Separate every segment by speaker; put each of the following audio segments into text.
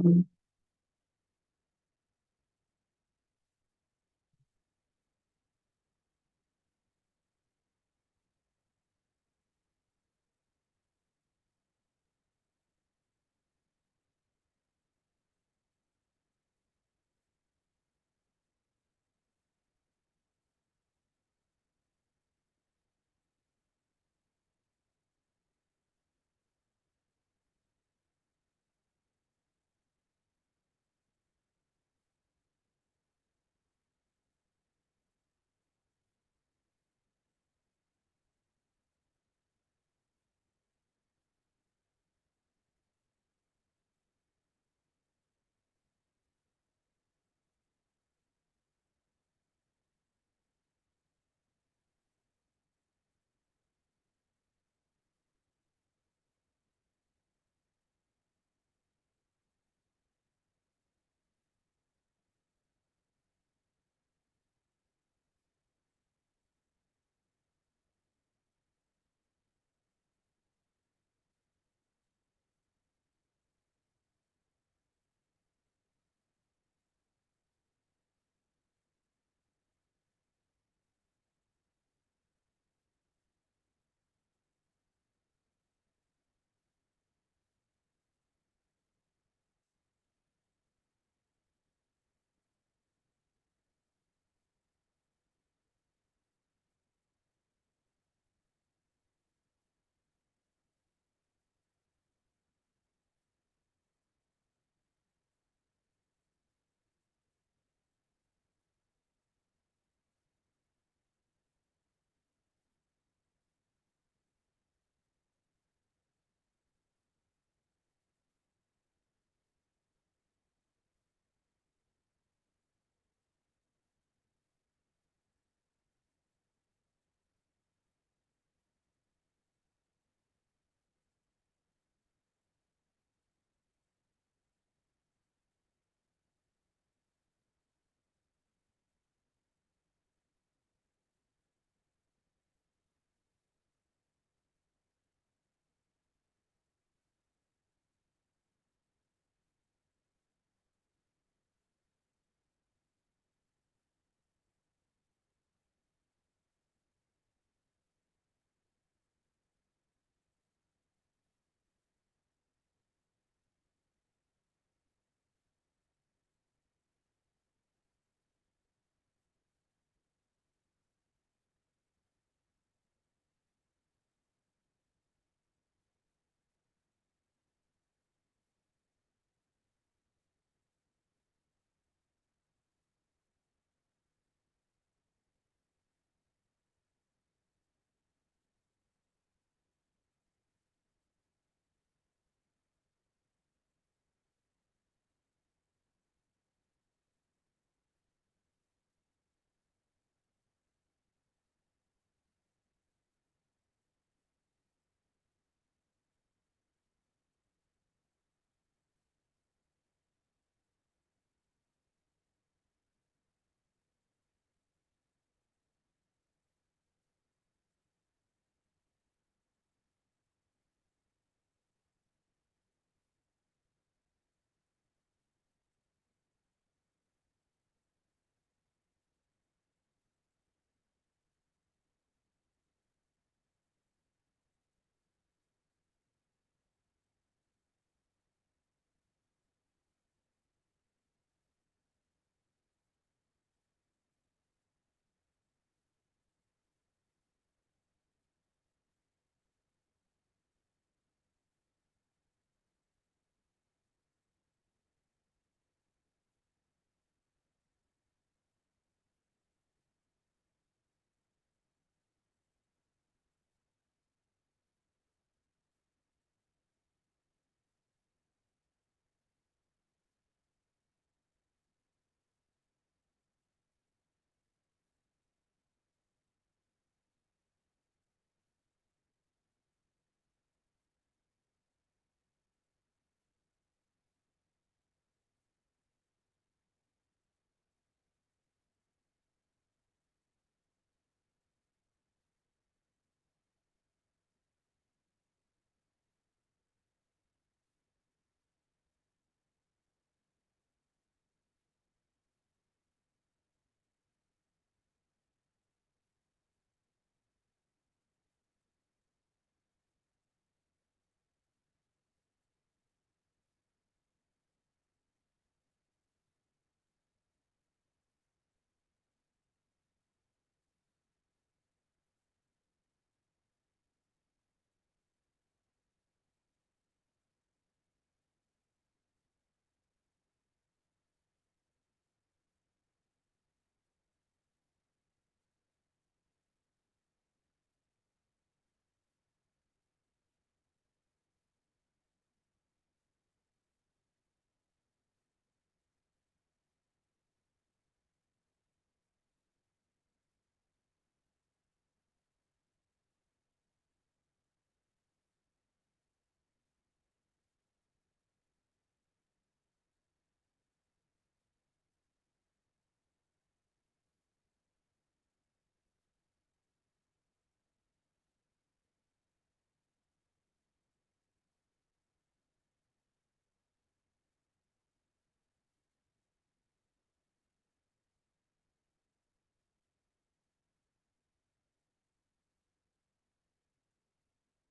Speaker 1: Mm.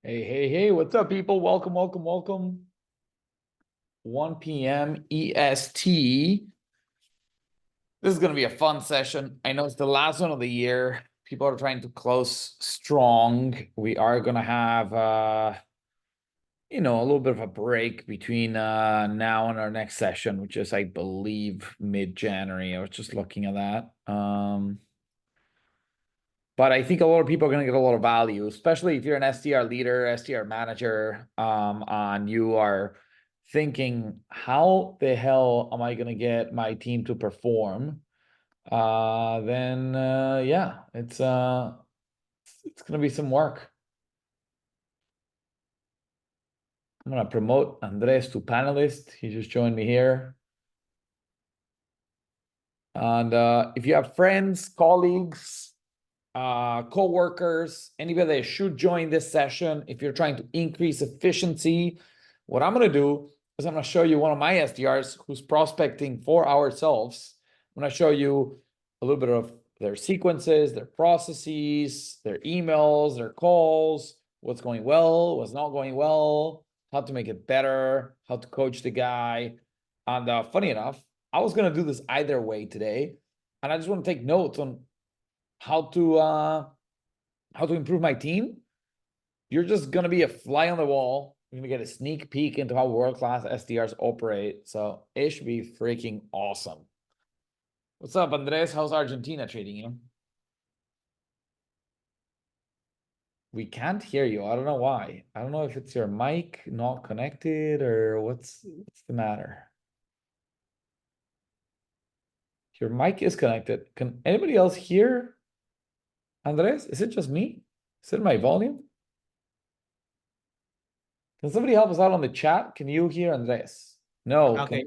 Speaker 1: Hey, what's up, people? Welcome. 1 p.m. EST. This is going to be a fun session. I know it's the last one of the year. People are trying to close strong. We are going to have, a little bit of a break between now and our next session, which is, I believe, mid-January. I was just looking at that. But I think a lot of people are going to get a lot of value, especially if you're an SDR leader, SDR manager, and you are thinking, how the hell am I going to get my team to perform? Then yeah, it's going to be some work. I'm going to promote Andres to panelist. He just joined me here. And if you have friends, colleagues, co-workers, anybody that should join this session, if you're trying to increase efficiency, what I'm going to do is I'm going to show you one of my SDRs who's prospecting for ourselves. I'm going to show you a little bit of their sequences, their processes, their emails, their calls, what's going well, what's not going well, how to make it better, how to coach the guy. And funny enough, I was going to do this either way today, and I just want to take notes on how to improve my team. You're just gonna be a fly on the wall. You're gonna get a sneak peek into how world-class SDRs operate. So it should be freaking awesome. What's up, Andres? How's Argentina treating you? We can't hear you. I don't know why. I don't know if it's your mic not connected or what's the matter. Your mic is connected. Can anybody else hear Andres? Is it just me? Is it my volume? Can somebody help us out on the chat? Can you hear Andres? No.
Speaker 2: Okay.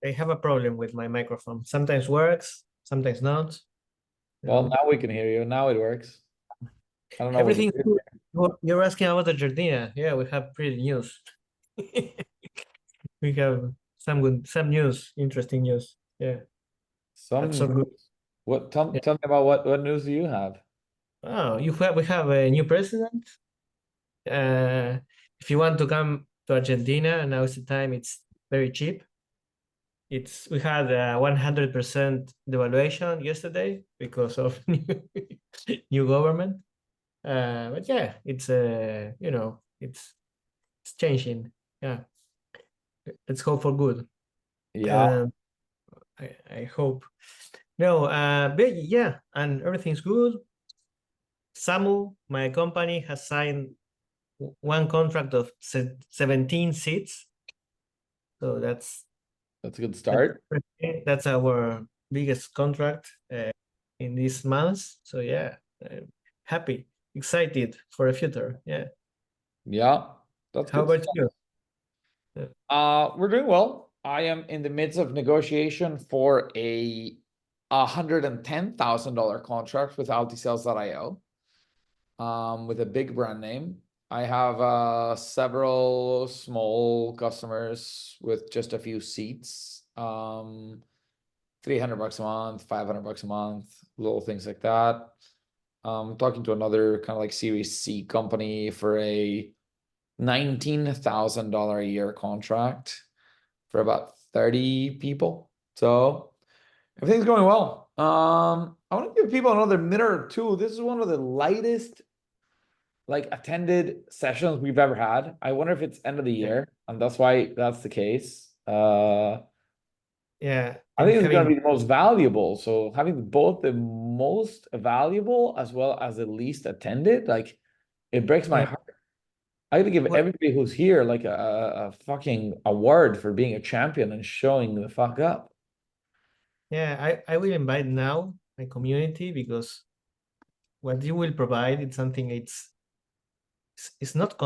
Speaker 2: I have a problem with my microphone. Sometimes works, sometimes not.
Speaker 1: Well, now we can hear you. Now it works. I don't know what
Speaker 2: Everything you're asking about Argentina. Yeah, we have pretty news. We have some news, interesting news. Yeah, that's so good.
Speaker 1: What tell
Speaker 2: Yeah.
Speaker 1: me about what news do you have?
Speaker 2: Oh, we have a new president. If you want to come to Argentina, now is the time. It's very cheap. We had a 100% devaluation yesterday because of new government. But yeah, it's it's changing. Yeah, let's hope for good.
Speaker 1: Yeah,
Speaker 2: I hope. No, but yeah, and everything's good. Samu, my company, has signed one contract of 17 seats. So
Speaker 1: that's a good start.
Speaker 2: that's our biggest contract in this month. So yeah, happy, excited for the future. Yeah.
Speaker 1: Yeah, that's
Speaker 2: How
Speaker 1: good
Speaker 2: about
Speaker 1: stuff.
Speaker 2: you?
Speaker 1: We're doing well. I am in the midst of negotiation for a $110,000 contract with Altisales.io, with a big brand name. I have several small customers with just a few seats. $300 a month, $500 a month, little things like that. Talking to another kind of like Series C company for a $19,000 a year contract for about 30 people. So everything's going well. I want to give people another minute or two. This is one of the lightest like attended sessions we've ever had. I wonder if it's end of the year, and that's why that's the case.
Speaker 2: Yeah,
Speaker 1: I
Speaker 2: and
Speaker 1: think it's going to
Speaker 2: having
Speaker 1: be the most valuable. So having both the most valuable as well as the least attended, like it breaks my
Speaker 2: yeah,
Speaker 1: heart. I gotta give
Speaker 2: what
Speaker 1: everybody who's here like a fucking award for being a champion and showing the fuck up.
Speaker 2: yeah, I will invite now my community because what you will provide is something it's not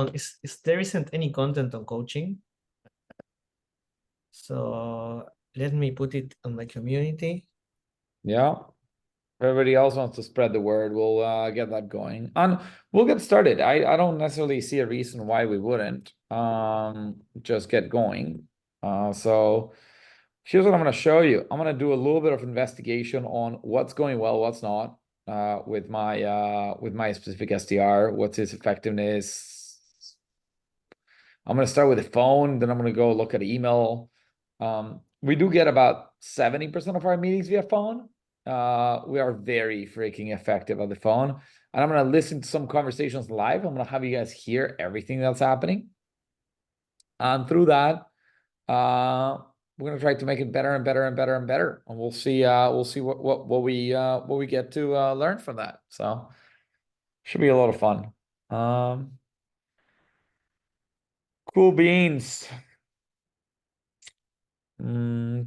Speaker 2: there isn't any content on coaching. So let me put it on my community.
Speaker 1: Yeah. If everybody else wants to spread the word, we'll get that going. And we'll get started. I don't necessarily see a reason why we wouldn't just get going. So here's what I'm going to show you. I'm going to do a little bit of investigation on what's going well, what's not, with my specific SDR, what's his effectiveness, I'm going to start with the phone, then I'm going to go look at email. We do get about 70% of our meetings via phone. We are very freaking effective on the phone. And I'm going to listen to some conversations live. I'm going to have you guys hear everything that's happening. And through that, we're going to try to make it better and better and better and better. And we'll see what we get to learn from that. So should be a lot of fun. Cool beans. Ready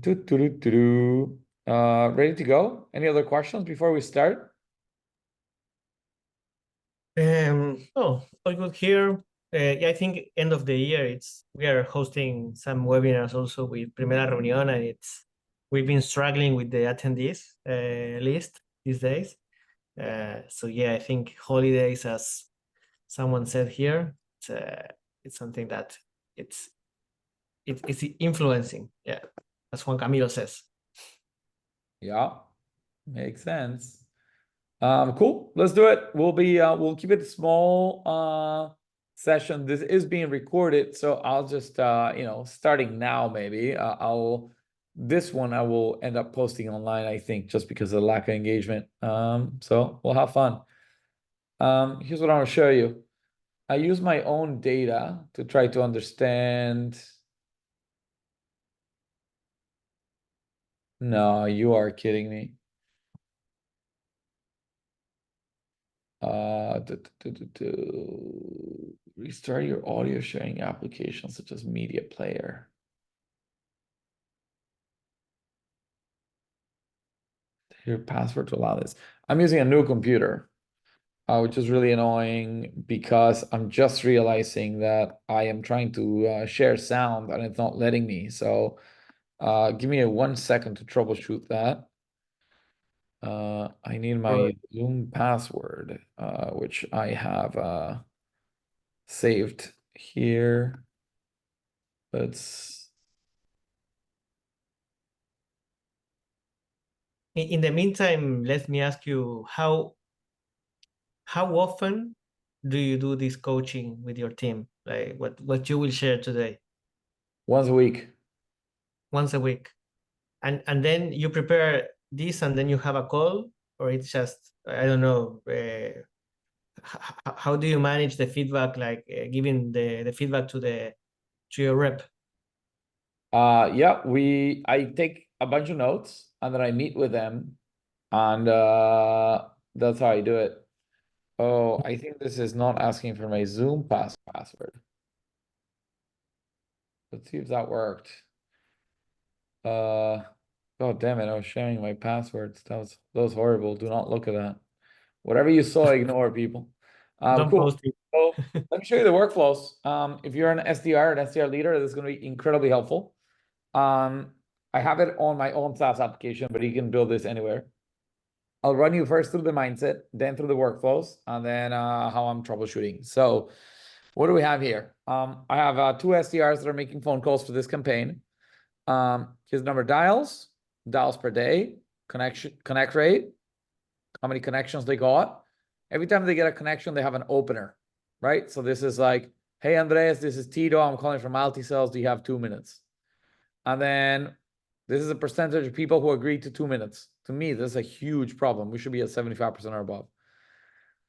Speaker 1: to go? Any other questions before we start?
Speaker 2: Oh, all good here. Yeah, I think end of the year, we are hosting some webinars also with Primera Reunión, and we've been struggling with the attendees list these days. So yeah, I think holidays, as someone said here, it's something that it's influencing. Yeah, as Juan Camilo says.
Speaker 1: Yeah, makes sense. Cool. Let's do it. We'll keep it a small session. This is being recorded, so I'll just starting now maybe. This one I will end up posting online, I think, just because of the lack of engagement. So we'll have fun. Here's what I want to show you. I use my own data to try to understand. No, you are kidding me. Restart your audio sharing application such as media player. Your password to allow this. I'm using a new computer, which is really annoying because I'm just realizing that I am trying to share sound and it's not letting me. So give me 1 second to troubleshoot that. I need my Zoom password, which I have saved here.
Speaker 2: In the meantime, let me ask you, how often do you do this coaching with your team? Like what you will share today?
Speaker 1: Once a week.
Speaker 2: Once a week. And then you prepare this and then you have a call, or it's just, I don't know, how do you manage the feedback, like giving the feedback to your rep?
Speaker 1: Yeah, I take a bunch of notes and then I meet with them and that's how I do it. Oh, I think this is not asking for my Zoom password. Let's see if that worked. God damn it, I was sharing my passwords. That was horrible. Do not look at that. Whatever you saw, ignore people.
Speaker 2: Don't
Speaker 1: Cool.
Speaker 2: post it.
Speaker 1: So let me show you the workflows. If you're an SDR leader, this is going to be incredibly helpful. I have it on my own SaaS application, but you can build this anywhere. I'll run you first through the mindset, then through the workflows, and then how I'm troubleshooting. So what do we have here? I have 2 SDRs that are making phone calls for this campaign. His number of dials per day, connect rate, how many connections they got. Every time they get a connection, they have an opener, right? So this is like, hey, Andres, this is Tito. I'm calling from Multi-Sales. Do you have 2 minutes? And then this is a percentage of people who agreed to 2 minutes. To me, this is a huge problem. We should be at 75% or above.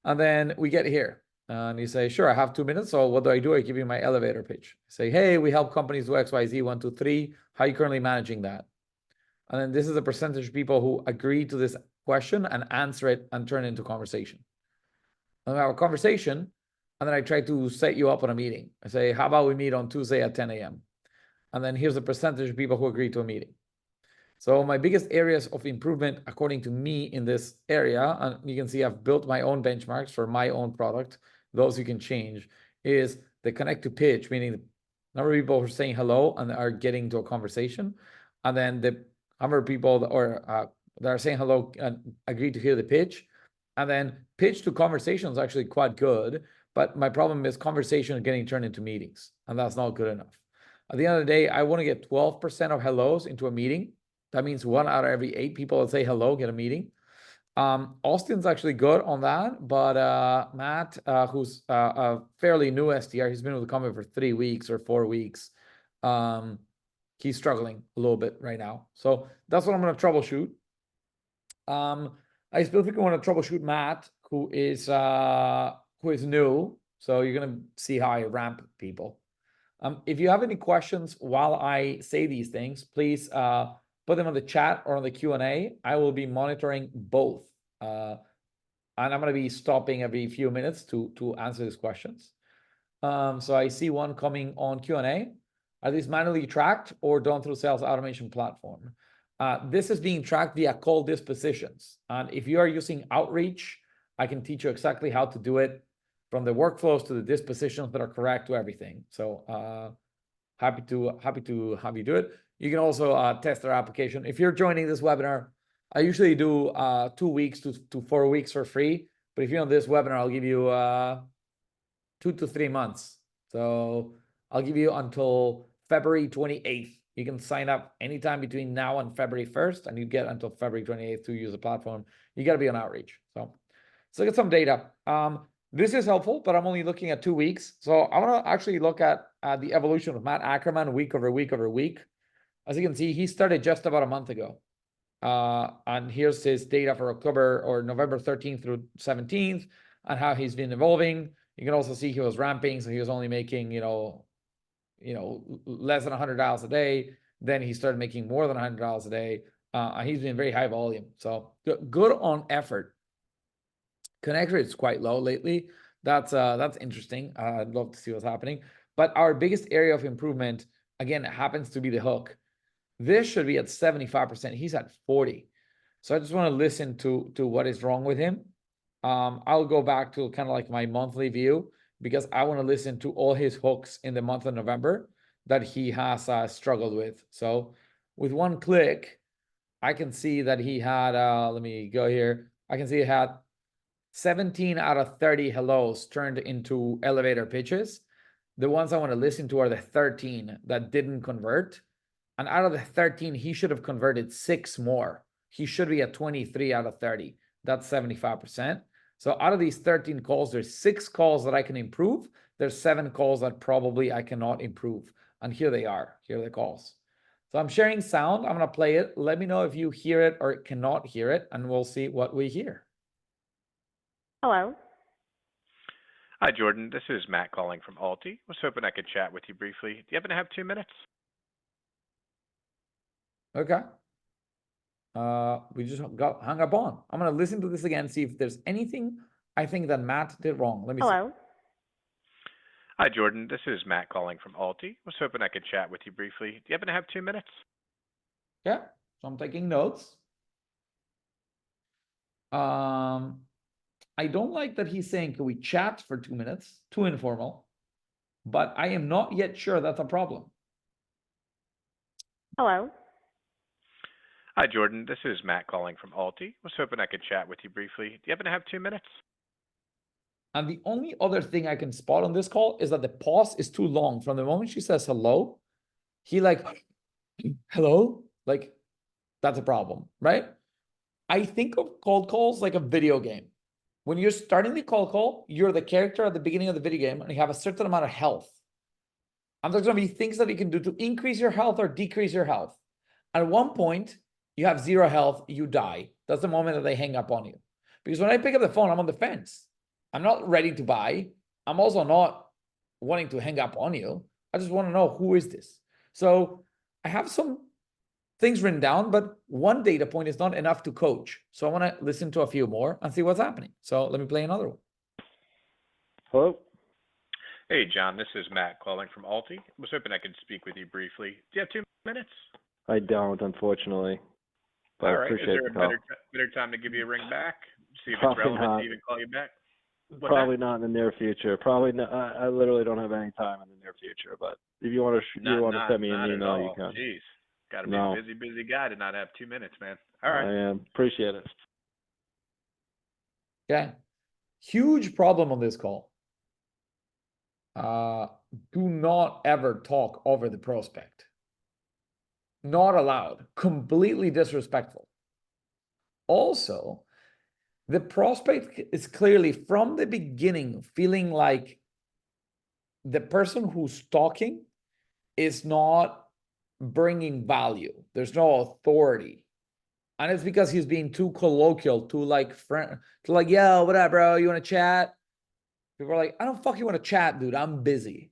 Speaker 1: And then we get here and you say, sure, I have 2 minutes. So what do? I give you my elevator pitch. Say, hey, we help companies do XYZ, 1, 2, 3. How are you currently managing that? And then this is a percentage of people who agree to this question and answer it and turn it into conversation. And we have a conversation, and then I try to set you up on a meeting. I say, how about we meet on Tuesday at 10 a.m.? And then here's the percentage of people who agree to a meeting. So my biggest areas of improvement, according to me in this area, and you can see I've built my own benchmarks for my own product, those you can change, is the connect to pitch, meaning the number of people who are saying hello and are getting to a conversation, and then the number of people that are saying hello and agree to hear the pitch, and then pitch to conversation is actually quite good, but my problem is conversation getting turned into meetings, and that's not good enough. At the end of the day, I want to get 12% of hellos into a meeting. That means 1 out of every 8 people that say hello get a meeting. Austin's actually good on that, but Matt, who's a fairly new SDR, he's been with the company for 3 weeks or 4 weeks. He's struggling a little bit right now. So that's what I'm going to troubleshoot. I still think I want to troubleshoot Matt, who is new. So you're going to see how I ramp people. If you have any questions while I say these things, please put them on the chat or on the Q&A. I will be monitoring both. And I'm going to be stopping every few minutes to answer these questions. So I see one coming on Q&A. Are these manually tracked or done through sales automation platform? This is being tracked via call dispositions. And if you are using Outreach, I can teach you exactly how to do it, from the workflows to the dispositions that are correct to everything. So happy to have you do it. You can also test our application. If you're joining this webinar, I usually do 2 weeks to 4 weeks for free. But if you're on this webinar, I'll give you 2 to 3 months. So I'll give you until February 28th. You can sign up anytime between now and February 1st, and you get until February 28th to use the platform. You got to be on Outreach. So let's look at some data. This is helpful, but I'm only looking at 2 weeks. So I want to actually look at the evolution of Matt Ackerman week over week over week. As you can see, he started just about a month ago. And here's his data for October or November 13th through 17th and how he's been evolving. You can also see he was ramping, so he was only making, less than $100 a day. Then he started making more than $100 a day. And he's been very high volume. So good on effort. Connect rate is quite low lately. That's interesting. I'd love to see what's happening. But our biggest area of improvement, again, happens to be the hook. This should be at 75%. He's at 40. So I just want to listen to what is wrong with him. I'll go back to kind of like my monthly view, because I want to listen to all his hooks in the month of November that he has struggled with. So with one click, I can see that he had, let me go here. I can see he had 17 out of 30 hellos turned into elevator pitches. The ones I want to listen to are the 13 that didn't convert. And out of the 13, he should have converted 6 more. He should be at 23 out of 30. That's 75%. So out of these 13 calls, there's 6 calls that I can improve. There's 7 calls that probably I cannot improve. And here they are. Here are the calls. So I'm sharing sound. I'm going to play it. Let me know if you hear it or cannot hear it, and we'll see what we hear.
Speaker 3: Hello.
Speaker 4: Hi, Jordan. This is Matt calling from Alti. Was hoping I could chat with you briefly. Do you happen to have 2 minutes?
Speaker 1: Okay. We just got hung up on. I'm going to listen to this again, see if there's anything I think that Matt did wrong. Let me
Speaker 3: Hello.
Speaker 1: see.
Speaker 4: Hi, Jordan. This is Matt calling from Alti. Was hoping I could chat with you briefly. Do you happen to have 2 minutes?
Speaker 1: Yeah. So I'm taking notes. I don't like that he's saying, can we chat for 2 minutes? Too informal. But I am not yet sure that's a problem.
Speaker 3: Hello.
Speaker 4: Hi, Jordan. This is Matt calling from Alti. Was hoping I could chat with you briefly. Do you happen to have 2 minutes?
Speaker 1: And the only other thing I can spot on this call is that the pause is too long. From the moment she says hello, he like, hello? Like, that's a problem, right? I think of cold calls like a video game. When you're starting the cold call, you're the character at the beginning of the video game and you have a certain amount of health. And there's going to be things that you can do to increase your health or decrease your health. At one point, you have 0 health, you die. That's the moment that they hang up on you. Because when I pick up the phone, I'm on the fence. I'm not ready to buy. I'm also not wanting to hang up on you. I just want to know, who is this? So I have some things written down, but one data point is not enough to coach. So I want to listen to a few more and see what's happening. So let me play another one.
Speaker 5: Hello?
Speaker 4: Hey, John. This is Matt calling from Alti. Was hoping I could speak with you briefly. Do you have 2 minutes?
Speaker 5: I don't, unfortunately. But
Speaker 4: All
Speaker 5: I
Speaker 4: right. Is
Speaker 5: appreciate
Speaker 4: there
Speaker 5: the
Speaker 4: a
Speaker 5: call.
Speaker 4: better time to give you a ring back? See if it's
Speaker 5: Probably
Speaker 4: relevant
Speaker 5: not.
Speaker 4: to even call you back?
Speaker 5: Probably not in the near future. Probably not. I literally don't have any time in the near future. But if you want to send me an email, you can.
Speaker 4: Jeez. Got to be
Speaker 5: No.
Speaker 4: a busy guy to not have 2 minutes, man. All right.
Speaker 5: I am. Appreciate it.
Speaker 1: Okay. Huge problem on this call. Do not ever talk over the prospect. Not allowed. Completely disrespectful. Also, The prospect is clearly from the beginning feeling like the person who's talking is not bringing value. There's no authority. And it's because he's being too colloquial, too like friend, to like, yo, what up, bro? You want to chat? People are like, I don't fucking want to chat, dude. I'm busy.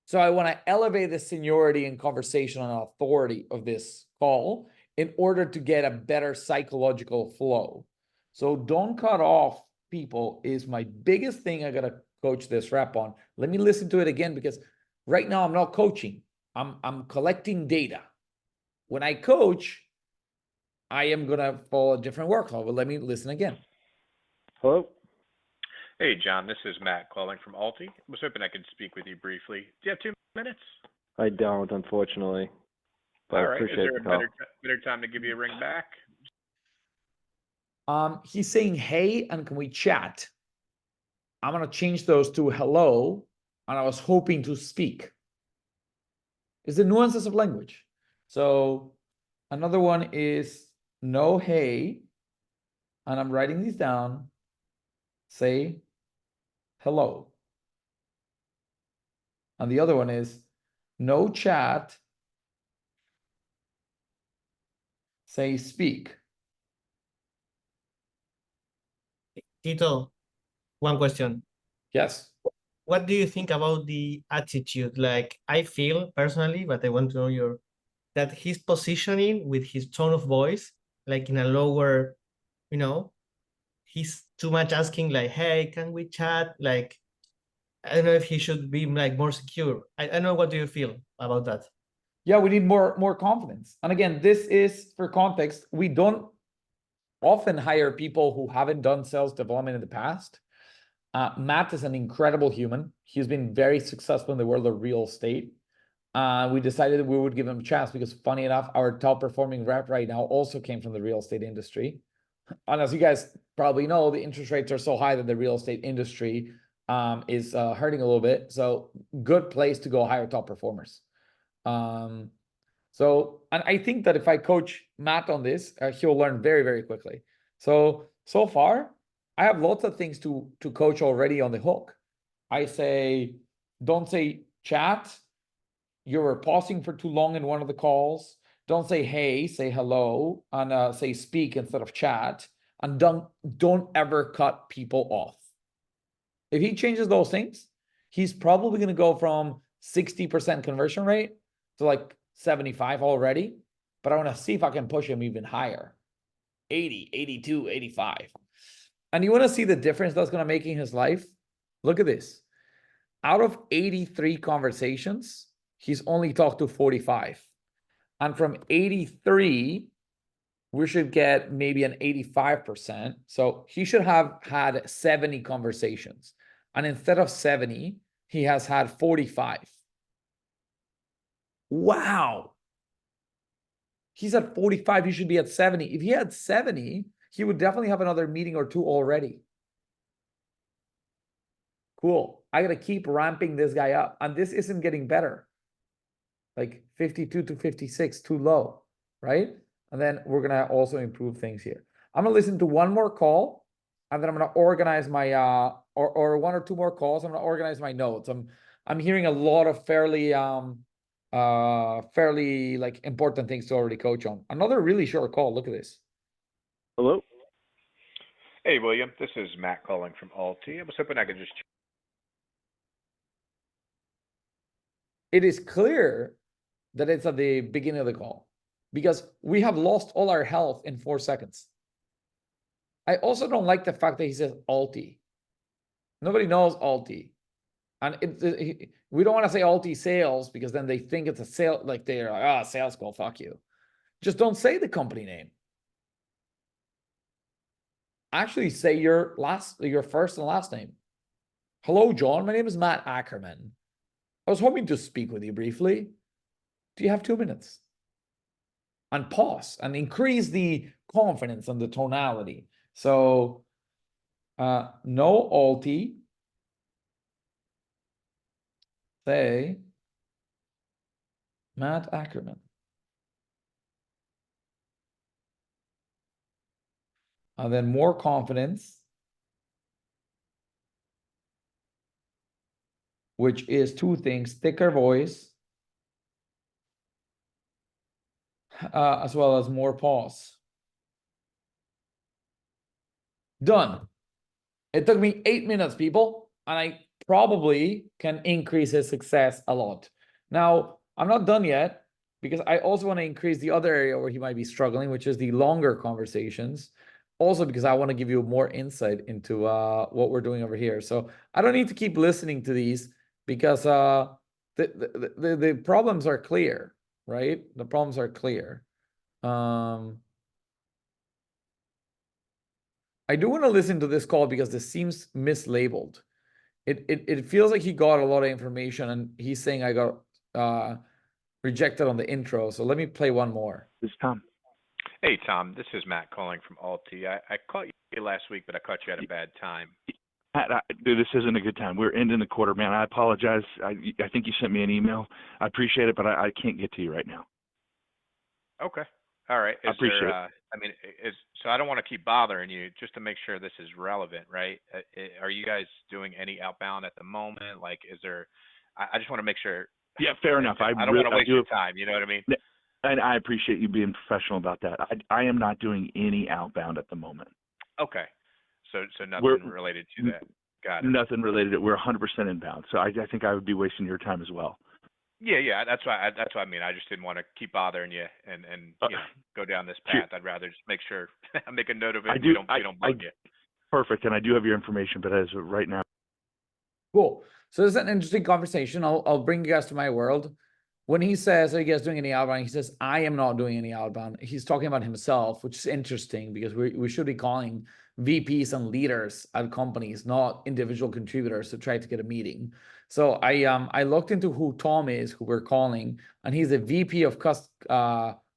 Speaker 1: So I want to elevate the seniority and conversation and authority of this call in order to get a better psychological flow. So don't cut off people is my biggest thing I got to coach this rep on. Let me listen to it again because right now I'm not coaching. I'm collecting data. When I coach, I am going to follow a different workflow, but let me listen again.
Speaker 5: Hello?
Speaker 4: Hey, John, this is Matt calling from Alti. Was hoping I could speak with you briefly. Do you have 2 minutes?
Speaker 5: I don't, unfortunately. But
Speaker 4: All
Speaker 5: I
Speaker 4: right. Is
Speaker 5: appreciate
Speaker 4: there
Speaker 5: the
Speaker 4: a
Speaker 5: call.
Speaker 4: better time to give you a ring back?
Speaker 1: He's saying, hey, and can we chat? I'm going to change those to hello, and I was hoping to speak. It's the nuances of language. So another one is no, hey, and I'm writing these down. Say hello. And the other one is no chat. Say speak.
Speaker 2: Tito, one question.
Speaker 1: Yes.
Speaker 2: What do you think about the attitude? Like, I feel personally, but I want to know your, that his positioning with his tone of voice, like in a lower, you know, he's too much asking like, hey, can we chat? Like, I don't know if he should be like more secure. I don't know, what do you feel about that?
Speaker 1: Yeah, we need more confidence. And again, this is for context. We don't often hire people who haven't done sales development in the past. Matt is an incredible human. He's been very successful in the world of real estate. We decided that we would give him a chance because, funny enough, our top performing rep right now also came from the real estate industry. And as you guys probably know, the interest rates are so high that the real estate industry is hurting a little bit. So good place to go hire top performers. And I think that if I coach Matt on this, he'll learn very, very quickly. So far, I have lots of things to coach already on the hook. I say, don't say chat. You were pausing for too long in one of the calls. Don't say hey, say hello, and say speak instead of chat. And don't ever cut people off. If he changes those things, he's probably going to go from 60% conversion rate to like 75 already. But I want to see if I can push him even higher. 80, 82, 85. And you want to see the difference that's going to make in his life? Look at this. Out of 83 conversations, he's only talked to 45. And from 83, we should get maybe an 85%. So he should have had 70 conversations. And instead of 70, he has had 45. Wow. He's at 45. He should be at 70. If he had 70, he would definitely have another meeting or two already. Cool. I got to keep ramping this guy up. And this isn't getting better. Like 52 to 56, too low, right? And then we're going to also improve things here. I'm going to listen to one more call, and then I'm going to organize my, or one or two more calls. I'm going to organize my notes. I'm hearing a lot of fairly like important things to already coach on. Another really short call. Look at this.
Speaker 5: Hello?
Speaker 4: Hey, William, this is Matt calling from Alti. I was hoping I could just.
Speaker 1: It is clear that it's at the beginning of the call because we have lost all our health in 4 seconds. I also don't like the fact that he says Alti. Nobody knows Alti. And we don't want to say Alti sales because then they think it's a sale, like they're like, sales call, fuck you. Just don't say the company name. Actually say your first and last name. Hello, John. My name is Matt Ackerman. I was hoping to speak with you briefly. Do you have 2 minutes? And pause and increase the confidence and the tonality. So no Alti. Say Matt Ackerman. And then more confidence, which is two things, thicker voice, as well as more pause. Done. It took me 8 minutes, people, and I probably can increase his success a lot. Now, I'm not done yet because I also want to increase the other area where he might be struggling, which is the longer conversations. Also, because I want to give you more insight into what we're doing over here. So I don't need to keep listening to these because the problems are clear, right? The problems are clear. I do want to listen to this call because this seems mislabeled. It feels like he got a lot of information and he's saying I got rejected on the intro. So let me play one more.
Speaker 5: This is Tom.
Speaker 4: Hey, Tom, this is Matt calling from Alti. I caught you last week, but I caught you at a bad time.
Speaker 6: Pat, dude, this isn't a good time. We're ending the quarter, man. I apologize. I think you sent me an email. I appreciate it, but I can't get to you right now.
Speaker 4: Okay. All right.
Speaker 6: I appreciate it.
Speaker 4: I mean, so I don't want to keep bothering you, just to make sure this is relevant, right? Are you guys doing any outbound at the moment? Like, is there? I just want to make sure.
Speaker 6: Yeah, fair enough.
Speaker 4: I don't want to waste your time. You know what I mean?
Speaker 6: And I appreciate you being professional about that. I am not doing any outbound at the moment.
Speaker 4: Okay. So nothing related to that. Got it.
Speaker 6: Nothing related to it. We're 100% inbound. So I think I would be wasting your time as well.
Speaker 4: Yeah. That's what I mean. I just didn't want to keep bothering you and you know, go down this path. I'd rather just make sure I make a note of it. We don't bug you.
Speaker 6: Perfect. And I do have your information, but as of right now.
Speaker 1: Cool. So this is an interesting conversation. I'll bring you guys to my world. When he says, are you guys doing any outbound? He says, I am not doing any outbound. He's talking about himself, which is interesting because we should be calling VPs and leaders at companies, not individual contributors to try to get a meeting. So I looked into who Tom is, who we're calling, and he's a VP of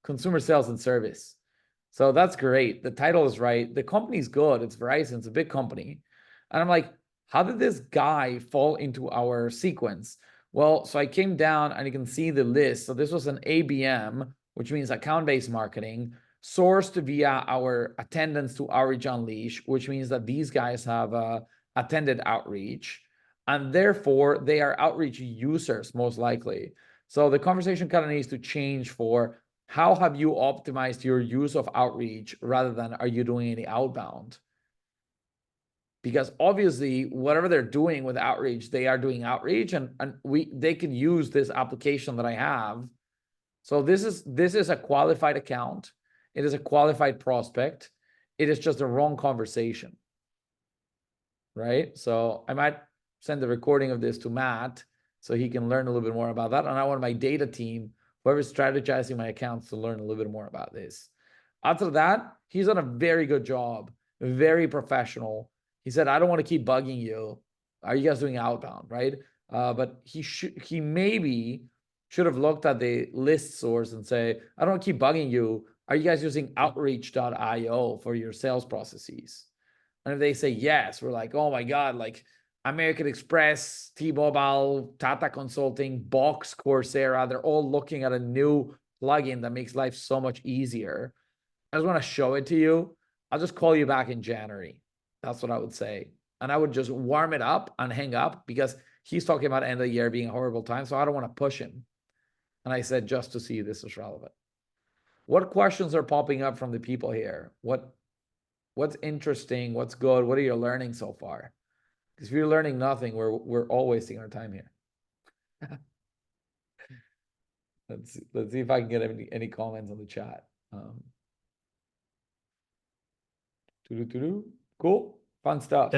Speaker 1: consumer sales and service. So that's great. The title is right. The company's good. It's Verizon. It's a big company. And I'm like, how did this guy fall into our sequence? Well, so I came down and you can see the list. So this was an ABM, which means account-based marketing, sourced via our attendance to Outreach Unleash, which means that these guys have attended outreach, and therefore they are outreach users most likely. So the conversation kind of needs to change for how have you optimized your use of outreach rather than are you doing any outbound? Because obviously, whatever they're doing with outreach, they are doing outreach, and they can use this application that I have. So this is a qualified account. It is a qualified prospect. It is just a wrong conversation, right? So I might send the recording of this to Matt so he can learn a little bit more about that. And I want my data team, whoever's strategizing my accounts, to learn a little bit more about this. After that, he's done a very good job, very professional. He said, I don't want to keep bugging you. Are you guys doing outbound, right? But he maybe should have looked at the list source and say, I don't want to keep bugging you. Are you guys using outreach.io for your sales processes? And if they say yes, we're like, oh my God, like American Express, T-Mobile, Tata Consulting, Box, Coursera, they're all looking at a new plugin that makes life so much easier. I just want to show it to you. I'll just call you back in January. That's what I would say. And I would just warm it up and hang up because he's talking about end of the year being a horrible time. So I don't want to push him. And I said, just to see this is relevant. What questions are popping up from the people here? What's interesting? What's good? What are you learning so far? Because if you're learning nothing, we're all wasting our time here. Let's see if I can get any comments on the chat. Cool, fun stuff.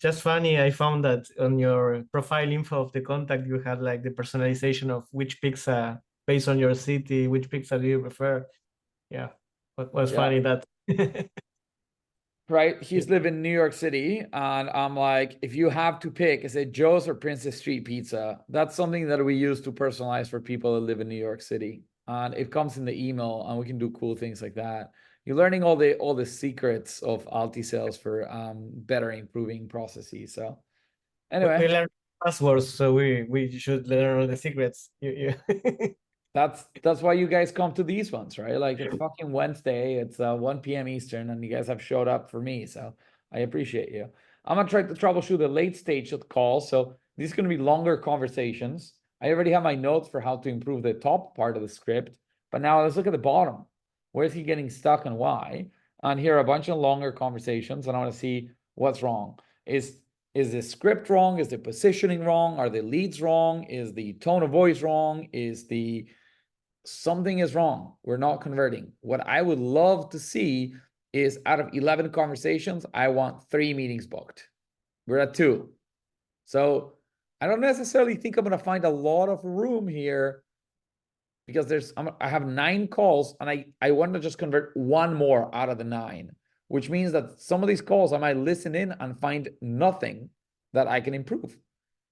Speaker 2: Just funny, I found that on your profile info of the contact, you had like the personalization of which pizza based on your city, which pizza do you prefer? Yeah, what was funny that.
Speaker 1: Right, he's living in New York City, and I'm like, if you have to pick, I said Joe's or Princess Street Pizza. That's something that we use to personalize for people that live in New York City, and it comes in the email, and we can do cool things like that. You're learning all the secrets of Alti sales for better improving processes. So anyway,
Speaker 2: we learned passwords, so we should learn all the secrets.
Speaker 1: That's why you guys come to these ones, right? Like it's fucking Wednesday, it's 1 p.m. Eastern, and you guys have showed up for me, so I appreciate you. I'm gonna try to troubleshoot the late stage of the call, so these are gonna be longer conversations. I already have my notes for how to improve the top part of the script, but now let's look at the bottom. Where is he getting stuck and why? And here are a bunch of longer conversations, and I want to see what's wrong. Is the script wrong? Is the positioning wrong? Are the leads wrong? Is the tone of voice wrong? Is the something is wrong? We're not converting. What I would love to see is out of 11 conversations, I want 3 meetings booked. We're at 2. So I don't necessarily think I'm going to find a lot of room here because I have 9 calls and I want to just convert 1 more out of the 9, which means that some of these calls I might listen in and find nothing that I can improve.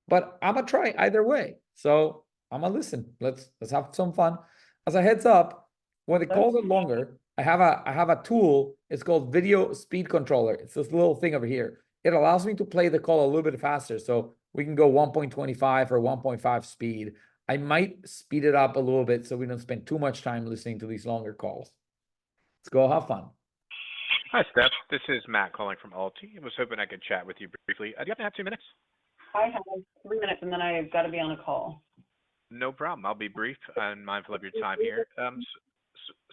Speaker 1: But I'm gonna try either way. So I'm gonna listen. Let's have some fun. As a heads up, when the calls are longer, I have a tool. It's called Video Speed Controller. It's this little thing over here. It allows me to play the call a little bit faster. So we can go 1.25 or 1.5 speed. I might speed it up a little bit so we don't spend too much time listening to these longer calls. Let's go have fun.
Speaker 4: Hi, Steph. This is Matt calling from Alti. I was hoping I could chat with you briefly. Do you happen to have 2 minutes?
Speaker 7: I have 3 minutes and then I've got to be on a call.
Speaker 4: No problem. I'll be brief and mindful of your time here.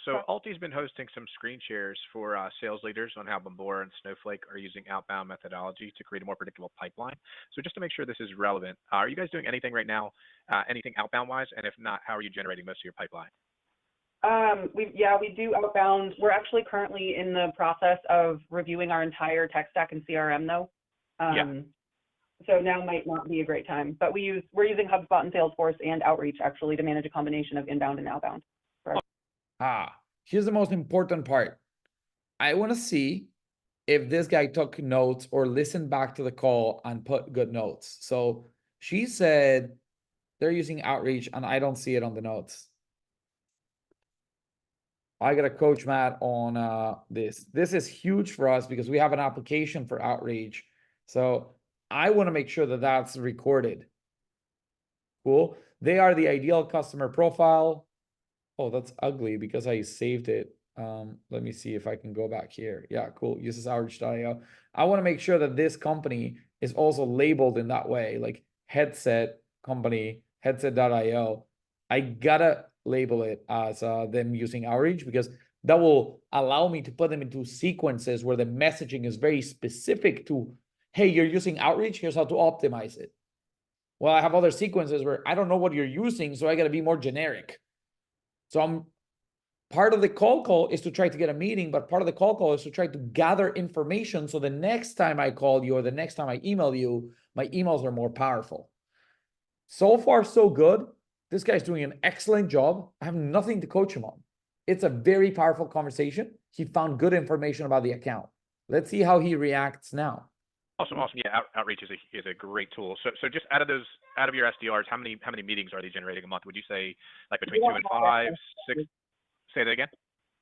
Speaker 4: So Alti's been hosting some screen shares for sales leaders on how Bambora and Snowflake are using outbound methodology to create a more predictable pipeline. So just to make sure this is relevant, are you guys doing anything right now, anything outbound wise? And if not, how are you generating most of your pipeline?
Speaker 7: We do outbound. We're actually currently in the process of reviewing our entire tech stack and CRM though. So now might not be a great time, but we're using HubSpot and Salesforce and Outreach actually to manage a combination of inbound and outbound.
Speaker 1: Here's the most important part. I want to see if this guy took notes or listened back to the call and put good notes. So she said they're using Outreach and I don't see it on the notes. I got to coach Matt on this. This is huge for us because we have an application for Outreach. So I want to make sure that that's recorded. Cool. They are the ideal customer profile. Oh, that's ugly because I saved it. Let me see if I can go back here. Yeah, cool. Uses Outreach.io. I want to make sure that this company is also labeled in that way, like headset company, headset.io. I gotta label it as them using Outreach because that will allow me to put them into sequences where the messaging is very specific to, hey, you're using Outreach, here's how to optimize it. Well, I have other sequences where I don't know what you're using, so I got to be more generic. So part of the call is to try to get a meeting, but part of the call is to try to gather information so the next time I call you or the next time I email you, my emails are more powerful. So far, so good. This guy's doing an excellent job. I have nothing to coach him on. It's a very powerful conversation. He found good information about the account. Let's see how he reacts now.
Speaker 4: Awesome. Yeah, Outreach is a great tool. So just out of your SDRs, how many meetings are they generating a month? Would you say like between 2 and 5, 6? Say that again.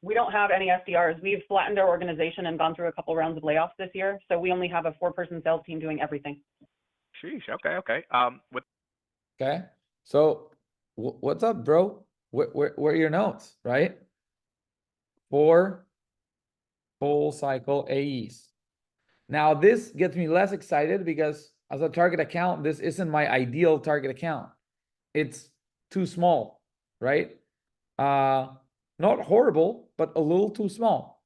Speaker 7: We don't have any SDRs. We've flattened our organization and gone through a couple rounds of layoffs this year. So we only have a 4-person sales team doing everything.
Speaker 4: Sheesh. Okay.
Speaker 1: Okay. So what's up, bro? Where are your notes, right? 4 full cycle AEs. Now this gets me less excited because as a target account, this isn't my ideal target account. It's too small, right? Not horrible, but a little too small.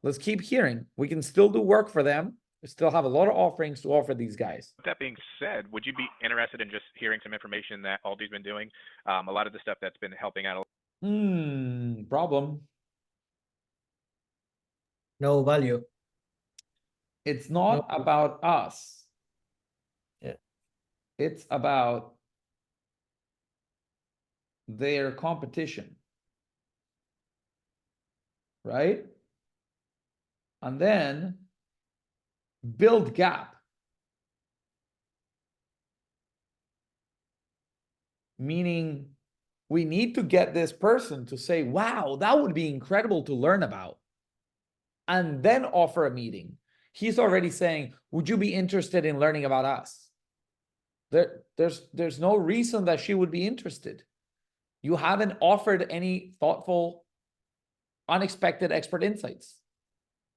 Speaker 1: Let's keep hearing. We can still do work for them. We still have a lot of offerings to offer these guys.
Speaker 4: With that being said, would you be interested in just hearing some information that Alti's been doing? A lot of the stuff that's been helping out.
Speaker 1: Problem.
Speaker 2: No value.
Speaker 1: It's not about us.
Speaker 2: Yeah.
Speaker 1: It's about their competition. Right? And then build gap. Meaning we need to get this person to say, wow, that would be incredible to learn about. And then offer a meeting. He's already saying, would you be interested in learning about us? There's no reason that she would be interested. You haven't offered any thoughtful, unexpected expert insights.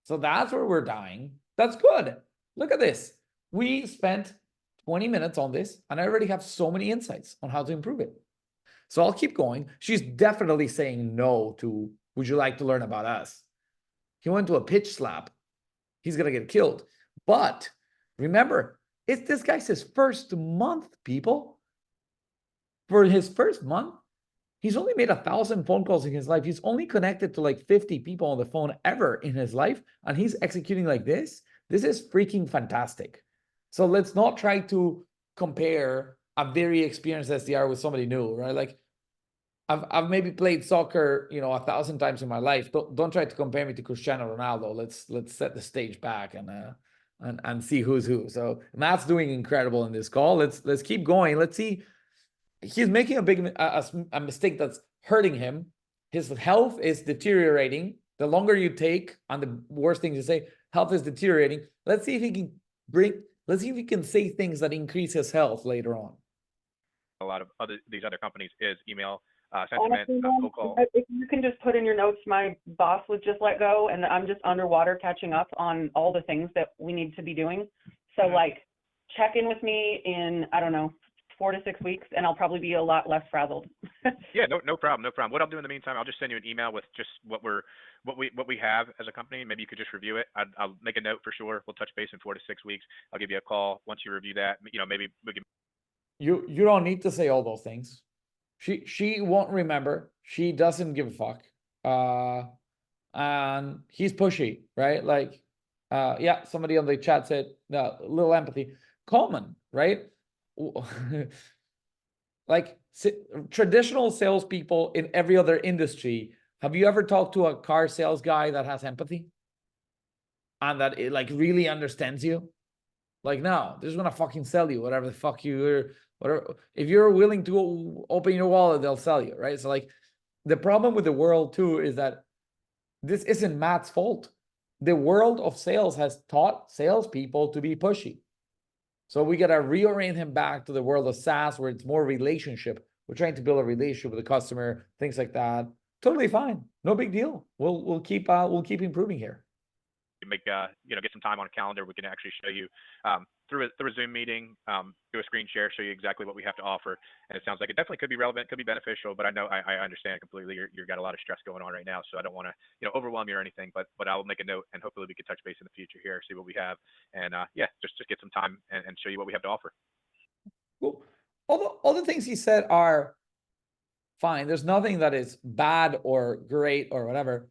Speaker 1: So that's where we're dying. That's good. Look at this. We spent 20 minutes on this, and I already have so many insights on how to improve it. So I'll keep going. She's definitely saying no to, would you like to learn about us? He went to a pitch slap. He's going to get killed. But remember, it's this guy's his first month, people. For his first month, he's only made 1,000 phone calls in his life. He's only connected to like 50 people on the phone ever in his life. And he's executing like this. This is freaking fantastic. So let's not try to compare a very experienced SDR with somebody new, right? Like I've maybe played soccer, 1,000 times in my life. Don't try to compare me to Cristiano Ronaldo. Let's set the stage back and see who's who. So Matt's doing incredible in this call. Let's keep going. Let's see. He's making a mistake that's hurting him. His health is deteriorating. The longer you take, and the worst thing to say, health is deteriorating. Let's see if he can say things that increase his health later on.
Speaker 4: A lot of these other companies is email, sentiment,
Speaker 7: Honestly,
Speaker 4: phone call.
Speaker 7: if you can just put in your notes, my boss was just let go, and I'm just underwater catching up on all the things that we need to be doing. So like, check in with me in, I don't know, 4 to 6 weeks, and I'll probably be a lot less frazzled.
Speaker 4: Yeah, no problem. What I'll do in the meantime, I'll just send you an email with just what we have as a company. Maybe you could just review it. I'll make a note for sure. We'll touch base in 4 to 6 weeks. I'll give you a call once you review that. Maybe we can.
Speaker 1: You don't need to say all those things. She won't remember. She doesn't give a fuck. And he's pushy, right? Like, yeah, somebody on the chat said, a little empathy. Common, right? Like traditional salespeople in every other industry. Have you ever talked to a car sales guy that has empathy? And that it like really understands you? Like, no, they're just gonna fucking sell you whatever the fuck you're, whatever. If you're willing to open your wallet, they'll sell you, right? So like the problem with the world too is that this isn't Matt's fault. The world of sales has taught salespeople to be pushy. So we gotta reorient him back to the world of SaaS where it's more relationship. We're trying to build a relationship with the customer, things like that. Totally fine, no big deal. We'll keep improving here.
Speaker 4: Make get some time on a calendar. We can actually show you through a Zoom meeting, do a screen share, show you exactly what we have to offer. And it sounds like it definitely could be relevant, could be beneficial. But I know I understand completely. You've got a lot of stress going on right now, so I don't want to overwhelm you or anything. But I'll make a note, and hopefully we can touch base in the future here, see what we have, and just get some time and show you what we have to offer.
Speaker 1: Cool. All the things he said are fine. There's nothing that is bad or great or whatever.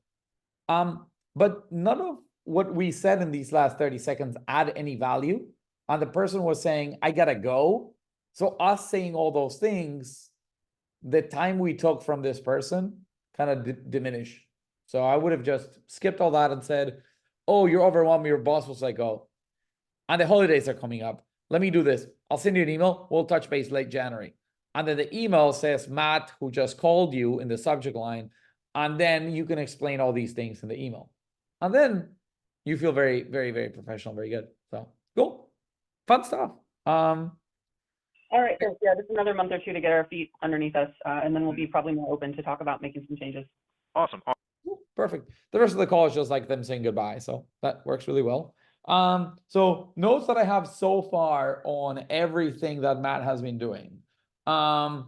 Speaker 1: But none of what we said in these last 30 seconds add any value. And the person was saying, I gotta go. So us saying all those things, the time we took from this person kind of diminished. So I would have just skipped all that and said, oh, you're overwhelmed. Your boss was like, oh, and the holidays are coming up. Let me do this. I'll send you an email. We'll touch base late January. And then the email says, Matt, who just called you in the subject line. And then you can explain all these things in the email. And then you feel very, very, very professional, very good. So cool. Fun stuff.
Speaker 7: All right, so yeah, just another month or two to get our feet underneath us, and then we'll be probably more open to talk about making some changes.
Speaker 4: Awesome.
Speaker 1: Perfect. The rest of the call is just like them saying goodbye. So that works really well. So notes that I have so far on everything that Matt has been doing. On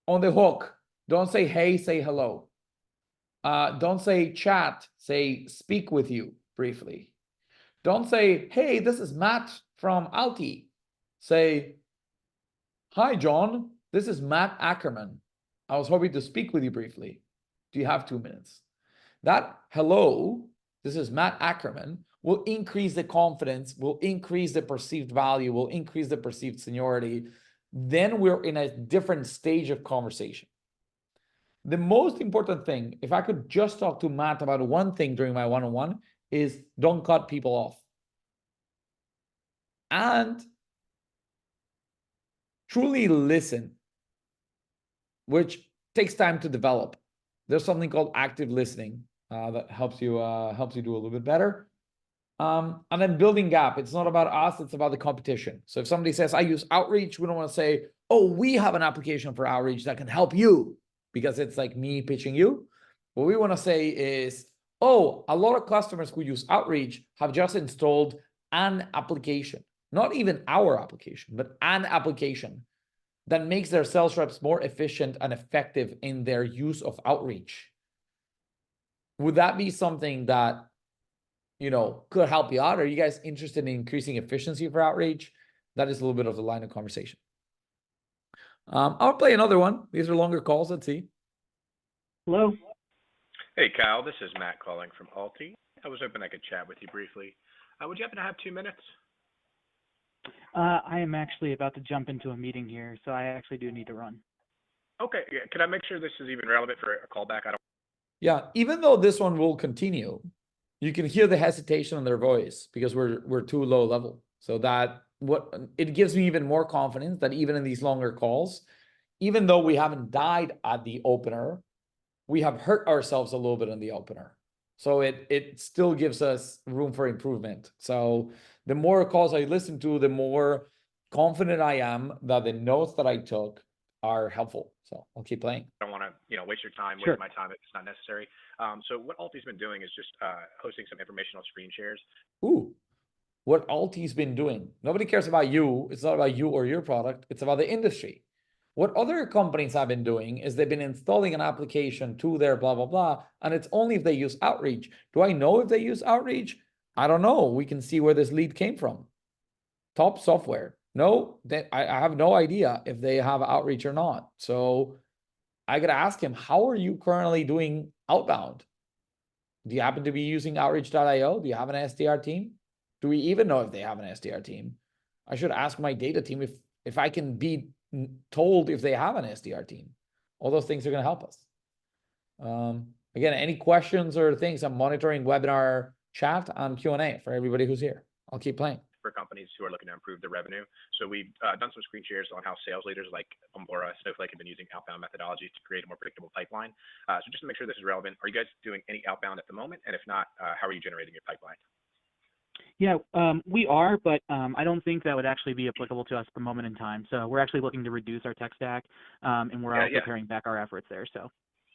Speaker 1: the hook, don't say hey, say hello. Don't say chat, say speak with you briefly. Don't say, hey, this is Matt from Alti. Say, hi, John, this is Matt Ackerman. I was hoping to speak with you briefly. Do you have 2 minutes? That hello, this is Matt Ackerman, will increase the confidence, will increase the perceived value, will increase the perceived seniority. Then we're in a different stage of conversation. The most important thing, if I could just talk to Matt about one thing during my one-on-one, is don't cut people off. And truly listen, which takes time to develop. There's something called active listening that helps you do a little bit better. And then building gap. It's not about us, it's about the competition. So if somebody says, I use outreach, we don't want to say, oh, we have an application for outreach that can help you. because it's like me pitching you. What we want to say is, oh, a lot of customers who use outreach have just installed an application, not even our application, but an application that makes their sales reps more efficient and effective in their use of outreach. Would that be something that, could help you out? Are you guys interested in increasing efficiency for outreach? That is a little bit of the line of conversation. I'll play another one. These are longer calls. Let's see.
Speaker 8: Hello.
Speaker 4: Hey, Kyle, this is Matt calling from Alti. I was hoping I could chat with you briefly. Would you happen to have 2 minutes?
Speaker 8: I am actually about to jump into a meeting here, so I actually do need to run.
Speaker 4: Okay, yeah. Can I make sure this is even relevant for a callback?
Speaker 1: Yeah, even though this one will continue, you can hear the hesitation in their voice because we're too low level. So it gives me even more confidence that even in these longer calls, even though we haven't died at the opener, we have hurt ourselves a little bit in the opener. So it still gives us room for improvement. So the more calls I listen to, the more confident I am that the notes that I took are helpful. So I'll keep playing.
Speaker 4: I don't want to, waste your time,
Speaker 8: Sure.
Speaker 4: waste my time if it's not necessary. So what Alti's been doing is just hosting some informational screen shares.
Speaker 1: Ooh, what Alti's been doing. Nobody cares about you. It's not about you or your product. It's about the industry. What other companies have been doing is they've been installing an application to their blah, blah, blah, and it's only if they use outreach. Do I know if they use outreach? I don't know. We can see where this lead came from. Top software. No, I have no idea if they have outreach or not. So I got to ask him, how are you currently doing outbound? Do you happen to be using outreach.io? Do you have an SDR team? Do we even know if they have an SDR team? I should ask my data team if I can be told if they have an SDR team. All those things are going to help us. Again, any questions or things? I'm monitoring webinar chat and Q&A for everybody who's here. I'll keep playing.
Speaker 4: For companies who are looking to improve their revenue. So we've done some screen shares on how sales leaders like Bombora, Snowflake have been using outbound methodologies to create a more predictable pipeline. So just to make sure this is relevant, are you guys doing any outbound at the moment? And if not, how are you generating your pipeline?
Speaker 8: Yeah, we are, but I don't think that would actually be applicable to us at the moment in time. So we're actually looking to reduce our tech stack, and we're also paring back our efforts there. So.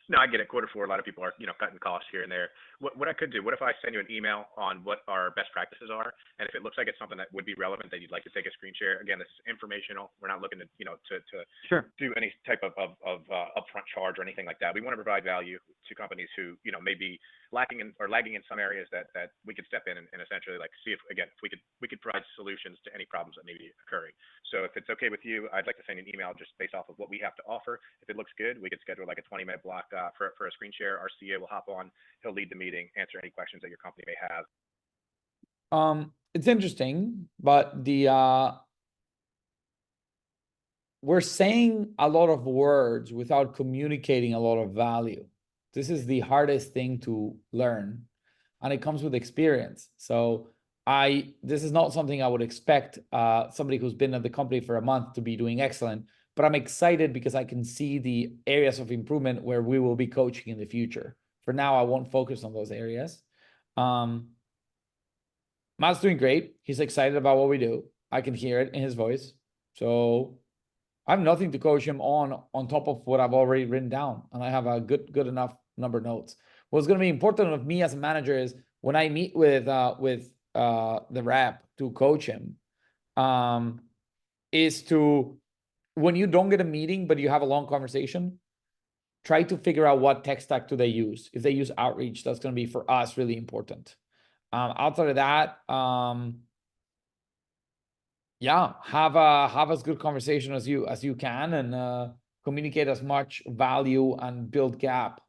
Speaker 4: No, I get it. Q4, a lot of people are, cutting costs here and there. What I could do, what if I send you an email on what our best practices are? And if it looks like it's something that would be relevant that you'd like to take a screen share, again, this is informational. We're not looking to, to
Speaker 8: Sure.
Speaker 4: do any type of upfront charge or anything like that. We want to provide value to companies who, may be lacking in or lagging in some areas that we could step in and essentially like see if we could provide solutions to any problems that may be occurring. So if it's okay with you, I'd like to send you an email just based off of what we have to offer. If it looks good, we could schedule like a 20-minute block for a screen share. Our CA will hop on. He'll lead the meeting, answer any questions that your company may have.
Speaker 1: It's interesting, but we're saying a lot of words without communicating a lot of value. This is the hardest thing to learn, and it comes with experience. So this is not something I would expect somebody who's been at the company for a month to be doing excellent, but I'm excited because I can see the areas of improvement where we will be coaching in the future. For now, I won't focus on those areas. Matt's doing great. He's excited about what we do. I can hear it in his voice. So I have nothing to coach him on top of what I've already written down. And I have a good enough number of notes. What's going to be important of me as a manager is when I meet with the rep to coach him, is to, when you don't get a meeting, but you have a long conversation, try to figure out what tech stack do they use. If they use outreach, that's going to be for us really important. Outside of that, have as good conversation as you can, and communicate as much value and build gap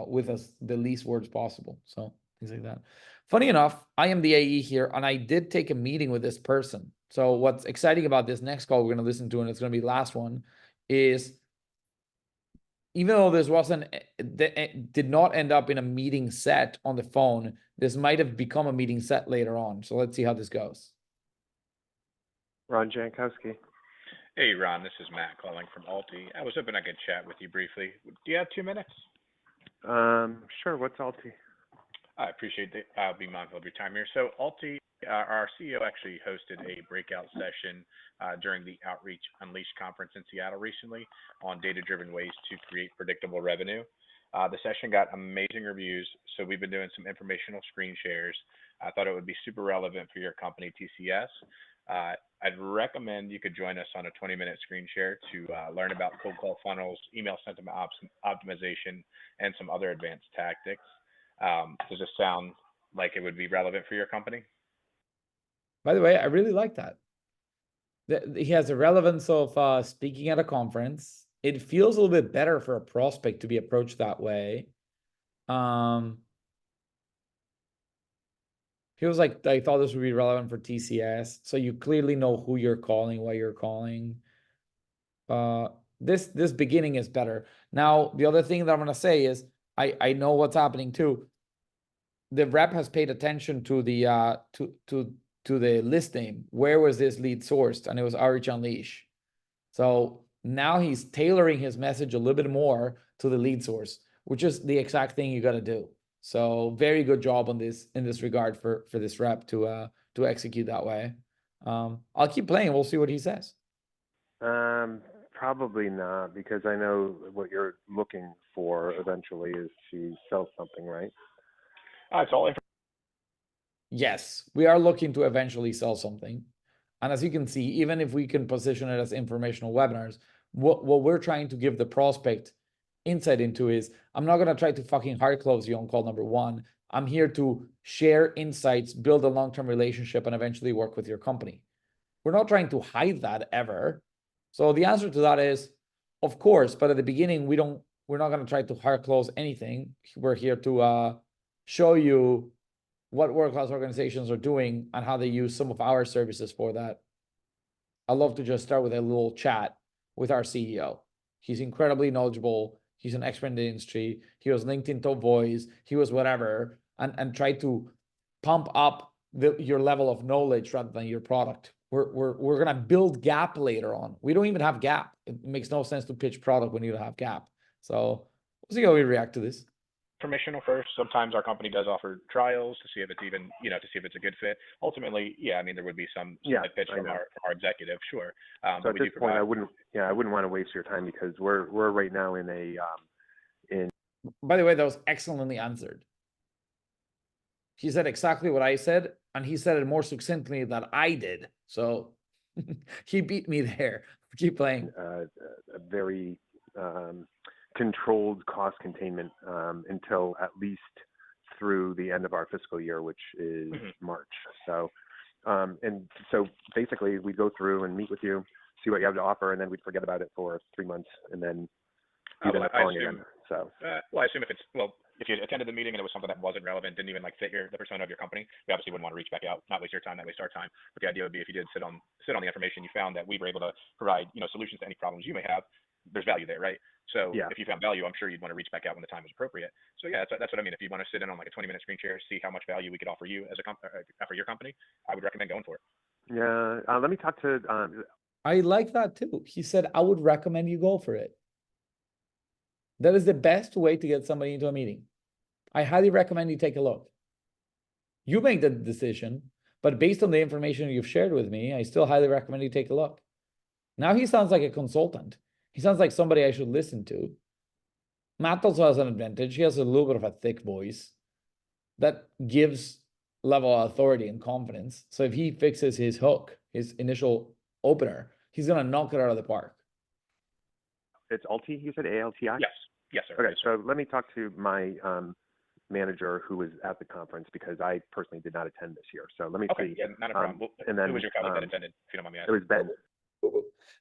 Speaker 1: with the least words possible. So things like that. Funny enough, I am the AE here, and I did take a meeting with this person. So what's exciting about this next call we're going to listen to, and it's going to be the last one, is even though this did not end up in a meeting set on the phone, this might have become a meeting set later on. So let's see how this goes.
Speaker 5: Ron Jankowski.
Speaker 4: Hey, Ron, this is Matt calling from Alti. I was hoping I could chat with you briefly. Do you have 2 minutes?
Speaker 5: Sure. What's Alti?
Speaker 4: I appreciate that. I'll be mindful of your time here. So Alti Our CEO actually hosted a breakout session during the Outreach Unleashed conference in Seattle recently on data-driven ways to create predictable revenue. The session got amazing reviews, so we've been doing some informational screen shares. I thought it would be super relevant for your company, TCS. I'd recommend you could join us on a 20-minute screen share to learn about cold call funnels, email sentiment optimization, and some other advanced tactics. Does this sound like it would be relevant for your company?
Speaker 1: By the way, I really like that. He has the relevance of speaking at a conference. It feels a little bit better for a prospect to be approached that way. Feels like I thought this would be relevant for TCS. So you clearly know who you're calling, why you're calling. This beginning is better. Now, the other thing that I'm gonna say is I know what's happening too. The rep has paid attention to the to the list name. Where was this lead sourced? And it was Outreach Unleash. So now he's tailoring his message a little bit more to the lead source, which is the exact thing you got to do. So very good job on this in this regard for this rep to execute that way. I'll keep playing. We'll see what he says.
Speaker 9: Probably not, because I know what you're looking for eventually is to sell something, right?
Speaker 4: It's all
Speaker 1: Yes, we are looking to eventually sell something. And as you can see, even if we can position it as informational webinars, what we're trying to give the prospect insight into is, I'm not going to try to fucking hard close you on call number one. I'm here to share insights, build a long-term relationship, and eventually work with your company. We're not trying to hide that ever. So the answer to that is, of course, but at the beginning, we're not going to try to hard close anything. We're here to show you what world-class organizations are doing and how they use some of our services for that. I love to just start with a little chat with our CEO. He's incredibly knowledgeable. He's an expert in the industry. He was LinkedIn top voice. He was whatever, and try to pump up your level of knowledge rather than your product. We're gonna build gap later on. We don't even have gap. It makes no sense to pitch product when you don't have gap. So we'll see how we react to this.
Speaker 4: Informational first. Sometimes our company does offer trials to see if it's even, to see if it's a good fit. Ultimately, yeah, I mean, there would be some pitch from our executive, sure.
Speaker 9: So at this point, I wouldn't want to waste your time, because we're right now in a
Speaker 1: By the way, that was excellently answered. He said exactly what I said, and he said it more succinctly than I did. So he beat me there. Keep playing.
Speaker 9: a very controlled cost containment until at least through the end of our fiscal year, which is March. So, and so basically we go through and meet with you, see what you have to offer, and then we'd forget about it for 3 months, and then you'd end up calling again. So,
Speaker 4: I assume if you attended the meeting and it was something that wasn't relevant, didn't even fit the persona of your company, we obviously wouldn't want to reach back out, not waste your time, not waste our time. But the idea would be, if you did sit on the information, you found that we were able to provide, solutions to any problems you may have, there's value there, right? So if you found value, I'm sure you'd want to reach back out when the time was appropriate. So yeah, that's what I mean. If you want to sit in on like a 20-minute screen share, see how much value we could offer you as for your company, I would recommend going for it.
Speaker 9: Yeah, let me talk to.
Speaker 1: I like that too. He said, I would recommend you go for it. That is the best way to get somebody into a meeting. I highly recommend you take a look. You make the decision, but based on the information you've shared with me, I still highly recommend you take a look. Now he sounds like a consultant. He sounds like somebody I should listen to. Matt also has an advantage. He has a little bit of a thick voice that gives level of authority and confidence. So if he fixes his hook, his initial opener, he's going to knock it out of the park.
Speaker 9: It's Alti, you said, ALTI?
Speaker 4: Yes, sir.
Speaker 9: Okay,
Speaker 4: yes, sir.
Speaker 9: so let me talk to my manager who was at the conference, because I personally did not attend this year. So let me see.
Speaker 4: Yeah, not a problem.
Speaker 9: And then,
Speaker 4: who was your colleague that attended, if you don't mind me
Speaker 9: It
Speaker 4: asking?
Speaker 9: was Ben.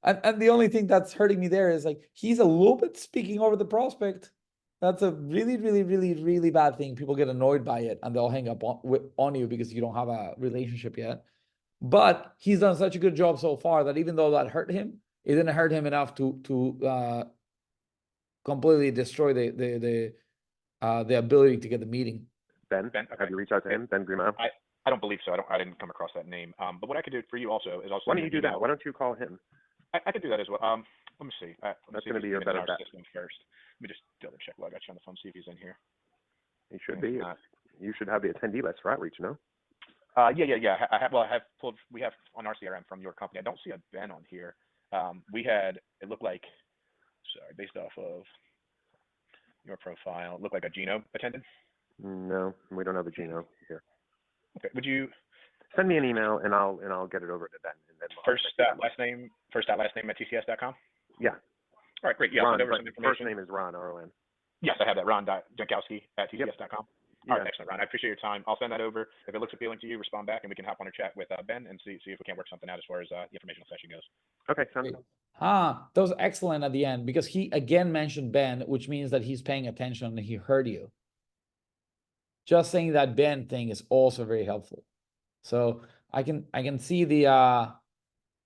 Speaker 1: And the only thing that's hurting me there is he's a little bit speaking over the prospect. That's a really, really, really, really bad thing. People get annoyed by it and they'll hang up on you because you don't have a relationship yet. But he's done such a good job so far that even though that hurt him, it didn't hurt him enough to completely destroy the ability to get the meeting.
Speaker 9: Ben,
Speaker 4: okay.
Speaker 9: Have you reached out to him, Ben Grima?
Speaker 4: I don't believe so. I didn't come across that name. But what I could do for you also is
Speaker 9: Why don't you do that? Why don't you call him?
Speaker 4: I could do that as well. Let me see. That's
Speaker 9: going to be your better bet.
Speaker 4: System first. Let me just double check while I got you on the phone, see if he's in here.
Speaker 9: He should be. You should have the attendee list for outreach, no?
Speaker 4: Yeah. I have pulled. We have on our CRM from your company. I don't see a Ben on here. It looked like, sorry, based off of your profile, it looked like a Gino attended.
Speaker 9: No, we don't have a Gino here.
Speaker 4: Okay. Would you
Speaker 9: send me an email and I'll get it over to Ben, and then
Speaker 4: first last name at tcs.com?
Speaker 9: Yeah.
Speaker 4: All right, great. Yeah,
Speaker 9: Ron,
Speaker 4: I'll send over some information.
Speaker 9: First name is Ron, R-O-N.
Speaker 4: Yes, I have that. Ron Jankowski at tcs.com.
Speaker 9: Yep.
Speaker 4: All right, excellent, Ron. I appreciate your time. I'll send that over. If it looks appealing to you, respond back, and we can hop on a chat with Ben and see if we can work something out as far as the informational session goes.
Speaker 9: Okay, sounds good.
Speaker 1: That was excellent at the end, because he again mentioned Ben, which means that he's paying attention and he heard you. Just saying that Ben thing is also very helpful. So I can see the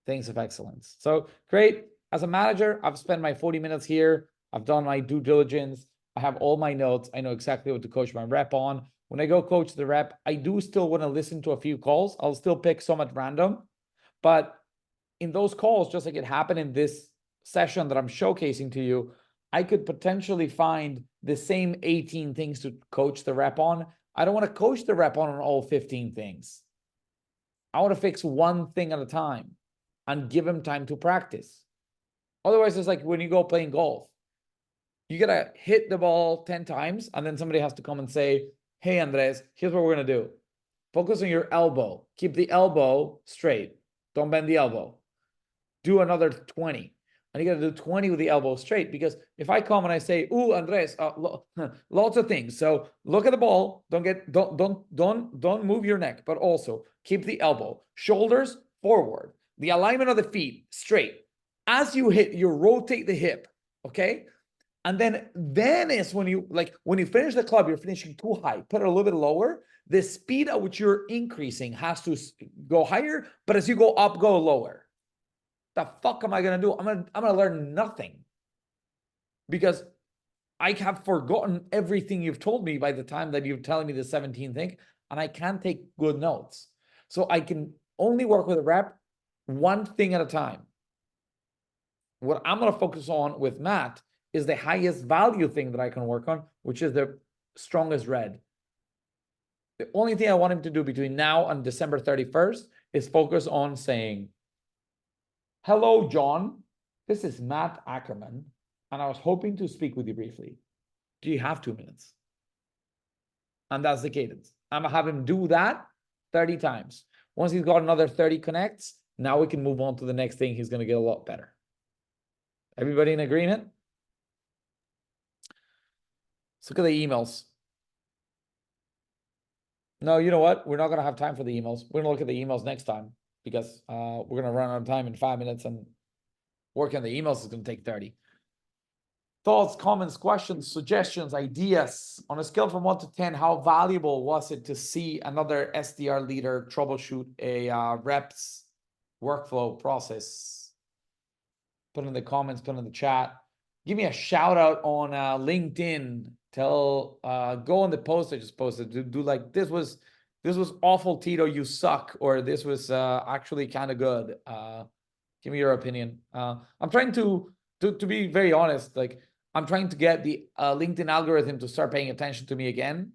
Speaker 1: things of excellence. So great. As a manager, I've spent my 40 minutes here. I've done my due diligence. I have all my notes. I know exactly what to coach my rep on. When I go coach the rep, I do still want to listen to a few calls. I'll still pick some at random. But in those calls, just like it happened in this session that I'm showcasing to you, I could potentially find the same 18 things to coach the rep on. I don't want to coach the rep on all 15 things. I want to fix one thing at a time and give him time to practice. Otherwise, it's like when you go playing golf. You got to hit the ball 10 times, and then somebody has to come and say, hey, Andres, here's what we're going to do. Focus on your elbow. Keep the elbow straight. Don't bend the elbow. Do another 20. And you got to do 20 with the elbow straight, because if I come and I say, ooh, Andres, lots of things. So look at the ball. Don't move your neck, but also keep the elbow, shoulders forward, the alignment of the feet straight. As you hit, you rotate the hip, okay? And then is when you finish the club, you're finishing too high, put it a little bit lower. The speed at which you're increasing has to go higher, but as you go up, go lower. The fuck am I gonna do? I'm gonna learn nothing, because I have forgotten everything you've told me by the time that you're telling me the 17 thing, and I can't take good notes. So I can only work with a rep one thing at a time. What I'm gonna focus on with Matt is the highest value thing that I can work on, which is the strongest red. The only thing I want him to do between now and December 31st is focus on saying, hello, John. This is Matt Ackerman, and I was hoping to speak with you briefly. Do you have 2 minutes? And that's the cadence. I'm gonna have him do that 30 times. Once he's got another 30 connects, now we can move on to the next thing. He's gonna get a lot better. Everybody in agreement? Let's look at the emails. No, you know what? We're not going to have time for the emails. We're going to look at the emails next time, because we're going to run out of time in 5 minutes, and working on the emails is going to take 30. Thoughts, comments, questions, suggestions, ideas. On a scale from 1 to 10, how valuable was it to see another SDR leader troubleshoot a reps workflow process? Put in the comments, put in the chat. Give me a shout out on LinkedIn. Go on the post I just posted. Do like, this was awful, Tito, you suck, or this was actually kind of good. Give me your opinion. I'm trying to be very honest. Like, I'm trying to get the LinkedIn algorithm to start paying attention to me again.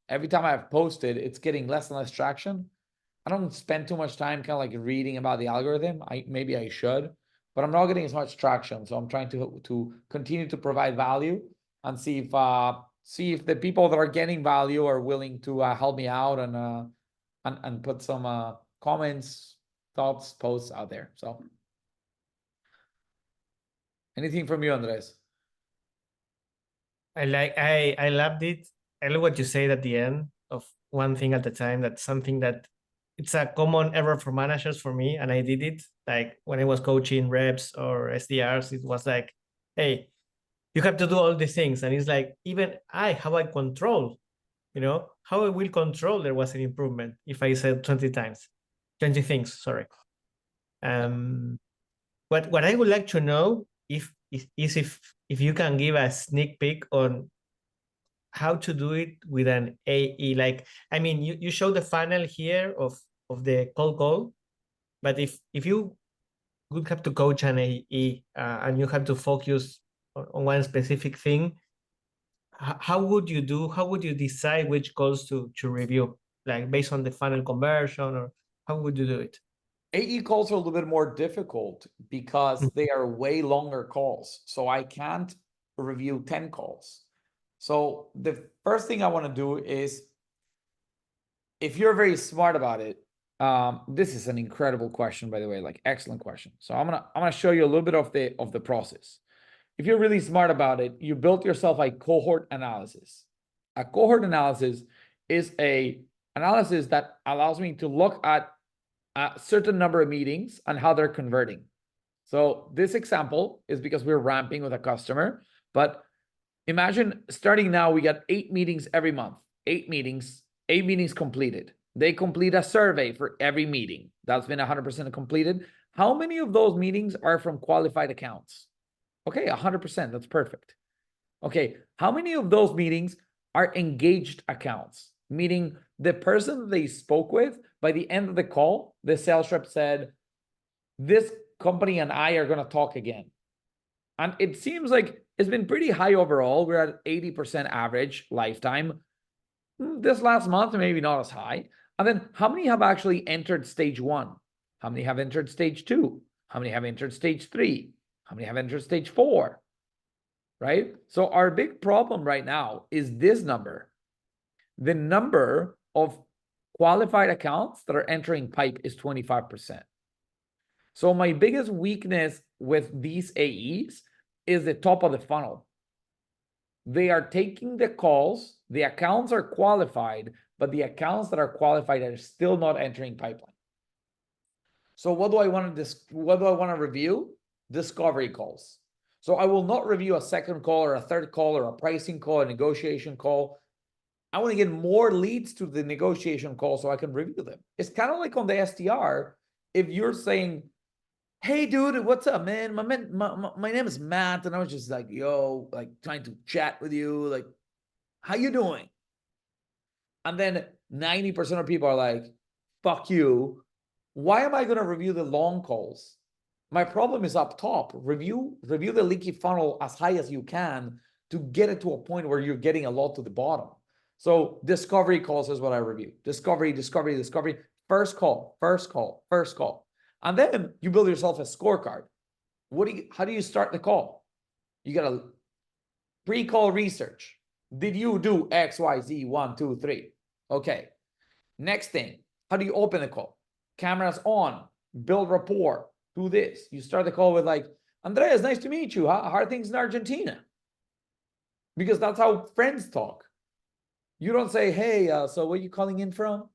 Speaker 1: Every time I've posted, it's getting less and less traction. I don't spend too much time kind of like reading about the algorithm. Maybe I should, but I'm not getting as much traction. So I'm trying to continue to provide value and see if the people that are getting value are willing to help me out and put some comments, thoughts, posts out there. So anything from you, Andres?
Speaker 2: I loved it. I love what you said at the end of one thing at a time. That's something that it's a common error for managers for me, and I did it. Like when I was coaching reps or SDRs, it was like, hey, you have to do all these things. And it's like, even how I control, how I will control there was an improvement if I said 20 things, sorry. What I would like to know if you can give a sneak peek on how to do it with an AE. Like, I mean, you show the funnel here of the cold call, but if you would have to coach an AE and you have to focus on one specific thing, how would you decide which calls to review? like based on the funnel conversion, or how would you do it?
Speaker 1: AE calls are a little bit more difficult because they are way longer calls. So I can't review 10 calls. So the first thing I want to do is, if you're very smart about it, this is an incredible question, by the way, like excellent question. So I'm gonna show you a little bit of the process. If you're really smart about it, you built yourself a cohort analysis. A cohort analysis is a analysis that allows me to look at a certain number of meetings and how they're converting. So this example is because we're ramping with a customer, but imagine starting now, we got 8 meetings every month, 8 meetings completed. They complete a survey for every meeting. That's been 100% completed. How many of those meetings are from qualified accounts? Okay, 100%, that's perfect. Okay, how many of those meetings are engaged accounts? Meaning the person that they spoke with, by the end of the call, the sales rep said, this company and I are gonna talk again. And it seems like it's been pretty high overall. We're at 80% average lifetime. This last month, maybe not as high. And then how many have actually entered stage 1? How many have entered stage 2? How many have entered stage 3? How many have entered stage 4? Right? So our big problem right now is this number. The number of qualified accounts that are entering pipe is 25%. So my biggest weakness with these AEs is the top of the funnel. They are taking the calls, the accounts are qualified, but the accounts that are qualified are still not entering pipeline. So what do I want to review? Discovery calls. So I will not review a second call or a third call or a pricing call, a negotiation call. I want to get more leads to the negotiation call so I can review them. It's kind of like on the SDR. If you're saying, hey, dude, what's up, man? My name is Matt, and I was just like, yo, like trying to chat with you, like, how you doing? And then 90% of people are like, fuck you. Why am I going to review the long calls? My problem is up top. Review the leaky funnel as high as you can to get it to a point where you're getting a lot to the bottom. So discovery calls is what I review. Discovery. First call. And then you build yourself a scorecard. How do you start the call? You got to pre-call research. Did you do X, Y, Z, 1, 2, 3? Okay. Next thing, how do you open the call? Cameras on, build rapport, do this. You start the call with like, Andreas, nice to meet you. How are things in Argentina? Because that's how friends talk. You don't say, hey, so where are you calling in from?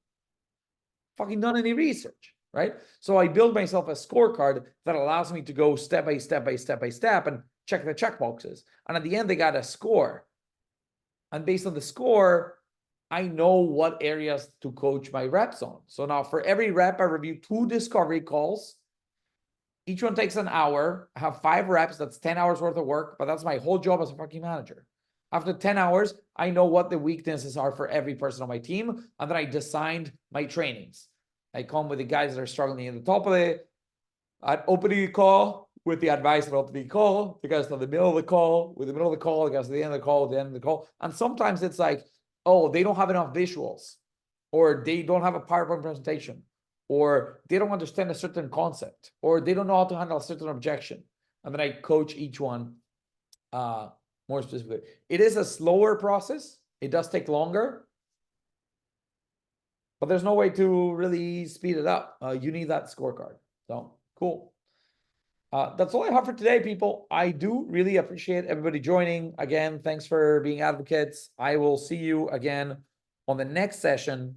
Speaker 1: Fucking done any research, right? So I build myself a scorecard that allows me to go step by step and check the check boxes. And at the end, they got a score. And based on the score, I know what areas to coach my reps on. So now for every rep, I review 2 discovery calls. Each one takes an hour. I have 5 reps. That's 10 hours worth of work, but that's my whole job as a fucking manager. After 10 hours, I know what the weaknesses are for every person on my team. And then I designed my trainings. I come with the guys that are struggling at the top of it. At opening the call with the advice at opening the call, the guys at the middle of the call, with the middle of the call, the guys at the end of the call, the end of the call. And sometimes it's like, oh, they don't have enough visuals, or they don't have a PowerPoint presentation, or they don't understand a certain concept, or they don't know how to handle a certain objection. And then I coach each one more specifically. It is a slower process. It does take longer, but there's no way to really speed it up. You need that scorecard. So cool. That's all I have for today, people. I do really appreciate everybody joining. Again, thanks for being advocates. I will see you again on the next session.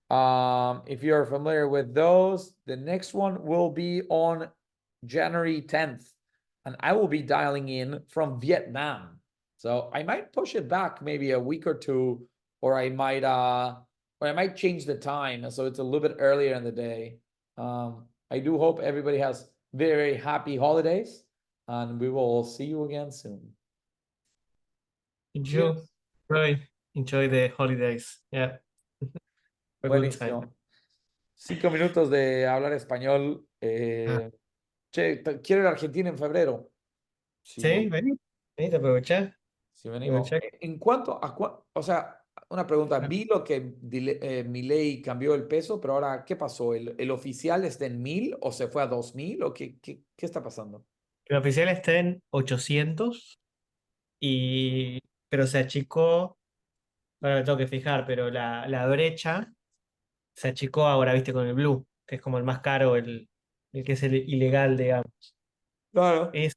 Speaker 1: If you're familiar with those, the next one will be on January 10th, and I will be dialing in from Vietnam. So I might push it back maybe a week or 2, or I might change the time so it's a little bit earlier in the day. I do hope everybody has very happy holidays, and we will see you again soon.
Speaker 2: Enjoy the holidays. Yeah. A good time.
Speaker 1: Buenísimo. 5 minutos de hablar español. Che, quiero ir a Argentina en febrero.
Speaker 2: Sí, vení, te aprovechá.
Speaker 1: Si venimos. En cuanto a, o sea, una pregunta,
Speaker 2: Ah.
Speaker 1: vi lo que Milei cambió el peso, pero ahora, ¿qué pasó? ¿El oficial está en 1000 o se fue a 2000 o qué está pasando?
Speaker 2: El oficial está en 800 pero se achicó, ahora me tengo que fijar, pero la brecha se achicó ahora, viste, con el blue, que es como el más caro, el que es el ilegal, digamos.
Speaker 1: Claro.
Speaker 2: Es,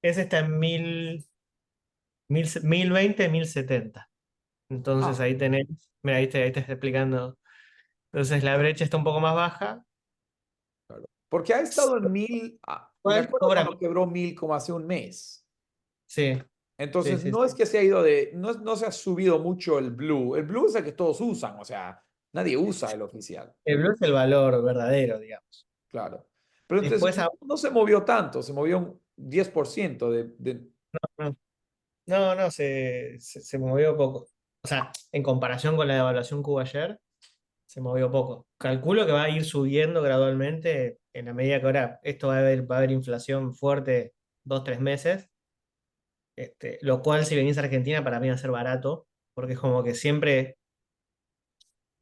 Speaker 2: ese está en 1020, 1070. Entonces
Speaker 1: Ah,
Speaker 2: ahí tenés, mira, ahí te está explicando. Entonces la brecha está un poco más baja.
Speaker 1: claro. Porque ha estado en 1000, me
Speaker 2: ¿Cuál
Speaker 1: acuerdo
Speaker 2: cobra?
Speaker 1: cuando quebró 1000 como hace un mes.
Speaker 2: Sí, sí,
Speaker 1: Entonces,
Speaker 2: sí,
Speaker 1: no es
Speaker 2: sí.
Speaker 1: que se ha ido no se ha subido mucho el blue. El blue es el que todos usan, o sea, nadie usa el oficial,
Speaker 2: El blue es el valor verdadero, digamos.
Speaker 1: claro. Pero entonces
Speaker 2: Después,
Speaker 1: no se movió tanto, se movió un 10%
Speaker 2: no, no, no, se movió poco. O sea, en comparación con la devaluación que hubo ayer, se movió poco. Calculo que va a ir subiendo gradualmente en la medida que ahora esto va a haber inflación fuerte 2, 3 meses. Lo cual, si venís a Argentina, para mí va a ser barato, porque es como que siempre,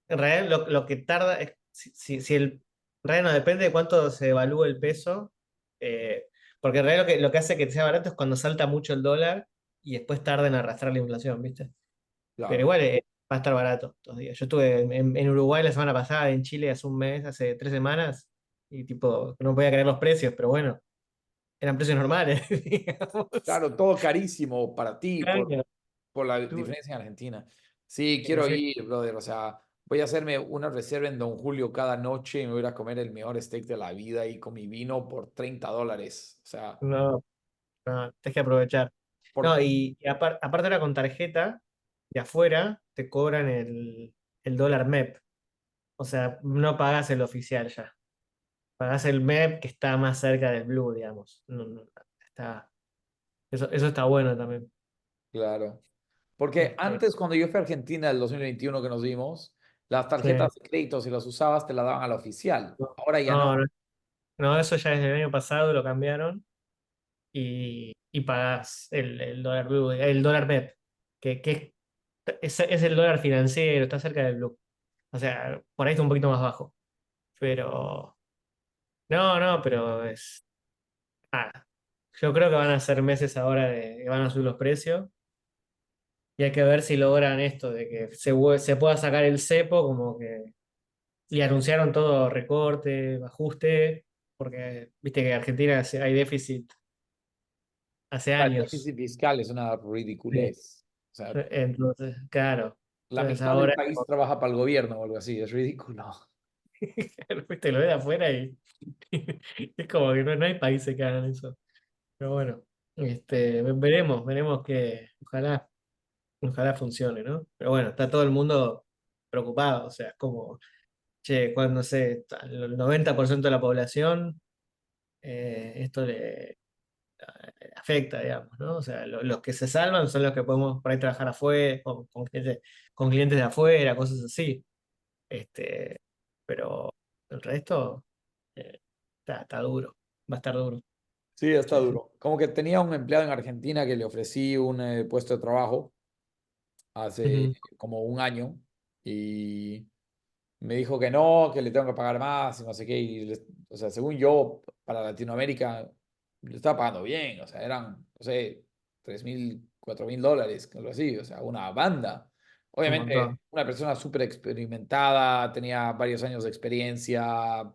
Speaker 2: en realidad, lo que tarda es, si el, en realidad no depende de cuánto se evalúe el peso, eh, porque en realidad lo que hace que sea barato es cuando salta mucho el dólar y después tarda en arrastrar la inflación, ¿viste? Pero
Speaker 1: claro.
Speaker 2: igual va a estar barato estos días. Yo estuve en Uruguay la semana pasada, en Chile hace un mes, hace 3 semanas, y tipo, no podía creer los precios, pero bueno, eran precios normales, digamos.
Speaker 1: Claro, todo carísimo para ti
Speaker 2: Claro.
Speaker 1: por la
Speaker 2: Tú-
Speaker 1: diferencia en Argentina. Sí, quiero
Speaker 2: sí.
Speaker 1: ir, brother. O sea, voy a hacerme una reserva en Don Julio cada noche y me voy a ir a comer el mejor steak de la vida y con mi vino por $30. O sea,
Speaker 2: No, no, tienes que aprovechar. No,
Speaker 1: por,
Speaker 2: aparte ahora con tarjeta de afuera te cobran el dólar MEP. O sea, no pagás el oficial ya. Pagás el MEP que está más cerca del Blue, digamos. Está, eso está bueno también.
Speaker 1: claro. Porque
Speaker 2: Este,
Speaker 1: antes, cuando yo fui a Argentina el 2021 que nos vimos, las
Speaker 2: sí.
Speaker 1: tarjetas de crédito, si las usabas, te las daban al oficial.
Speaker 2: No,
Speaker 1: Ahora ya
Speaker 2: no,
Speaker 1: no.
Speaker 2: no, no, eso ya desde el año pasado lo cambiaron y pagás el dólar Blue, el dólar MEP, que es el dólar financiero, está cerca del Blue. O sea, por ahí está un poquito más bajo. Pero no, no, pero es. Ah, yo creo que van a ser meses ahora de que van a subir los precios. Y hay que ver si logran esto de que se pueda sacar el cepo, como que. Y anunciaron todo recorte, ajuste, porque viste que Argentina hay déficit hace
Speaker 1: El
Speaker 2: años.
Speaker 1: déficit fiscal es una
Speaker 2: Sí.
Speaker 1: ridiculez. O sea,
Speaker 2: Entonces, claro.
Speaker 1: la
Speaker 2: Entonces
Speaker 1: mitad del
Speaker 2: ahora,
Speaker 1: país trabaja para el gobierno o algo así. Es ridículo.
Speaker 2: viste, lo ves de afuera y es como que no hay países que hagan eso. Pero bueno, veremos que ojalá funcione, ¿no? Pero bueno, está todo el mundo preocupado, o sea, es como, che, cuando no sé, el 90% de la población, esto le afecta, digamos, ¿no? O sea, los que se salvan son los que podemos por ahí trabajar afuera, con clientes de afuera, cosas así. Este, pero el resto está duro, va a estar duro.
Speaker 1: Sí, está
Speaker 2: Sí, sí.
Speaker 1: duro. Como que tenía un empleado en Argentina que le ofrecí un puesto de trabajo hace
Speaker 2: Ujú.
Speaker 1: como un año y me dijo que no, que le tengo que pagar más y no sé qué. O sea, según yo, para Latinoamérica, le estaba pagando bien. O sea, eran, no sé, 3000, $4000, algo así. O sea, una banda.
Speaker 2: Un
Speaker 1: Obviamente,
Speaker 2: montón.
Speaker 1: una persona súper experimentada, tenía varios años de experiencia,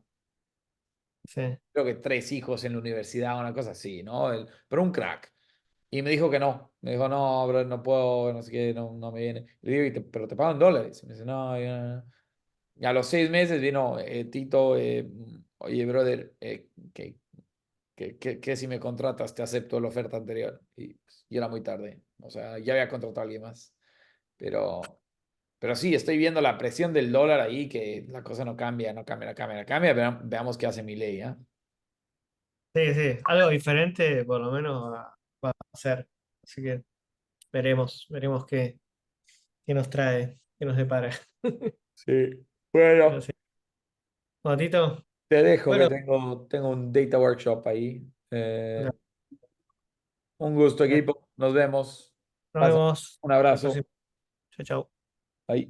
Speaker 2: Sí.
Speaker 1: creo que 3 hijos en la universidad, una cosa así, ¿no? Pero un crack. Y me dijo que no. Me dijo, no, bro, no puedo, no sé qué, no me viene. Le digo, pero te pagan dólares. Y me dice, no, no". Y a los 6 meses vino Tito, oye, brother, que si me contratas te acepto la oferta anterior. Y pues, ya era muy tarde. O sea, ya había contratado a alguien más. Pero, pero sí, estoy viendo la presión del dólar ahí, que la cosa no cambia, no cambia, no cambia, no cambia. Veamos qué hace mi ley, ¿ah?
Speaker 2: Sí, sí, algo diferente por lo menos va a hacer. Así que veremos qué nos trae, qué nos depara.
Speaker 1: Sí.
Speaker 2: Pero
Speaker 1: Bueno,
Speaker 2: sí. Bueno, Tito,
Speaker 1: te dejo que
Speaker 2: bueno,
Speaker 1: tengo un data workshop ahí.
Speaker 2: nos
Speaker 1: Un gusto, equipo. Nos vemos. Pasa.
Speaker 2: vemos
Speaker 1: Un
Speaker 2: la próxima.
Speaker 1: abrazo.
Speaker 2: Chao, chao.
Speaker 1: Bye.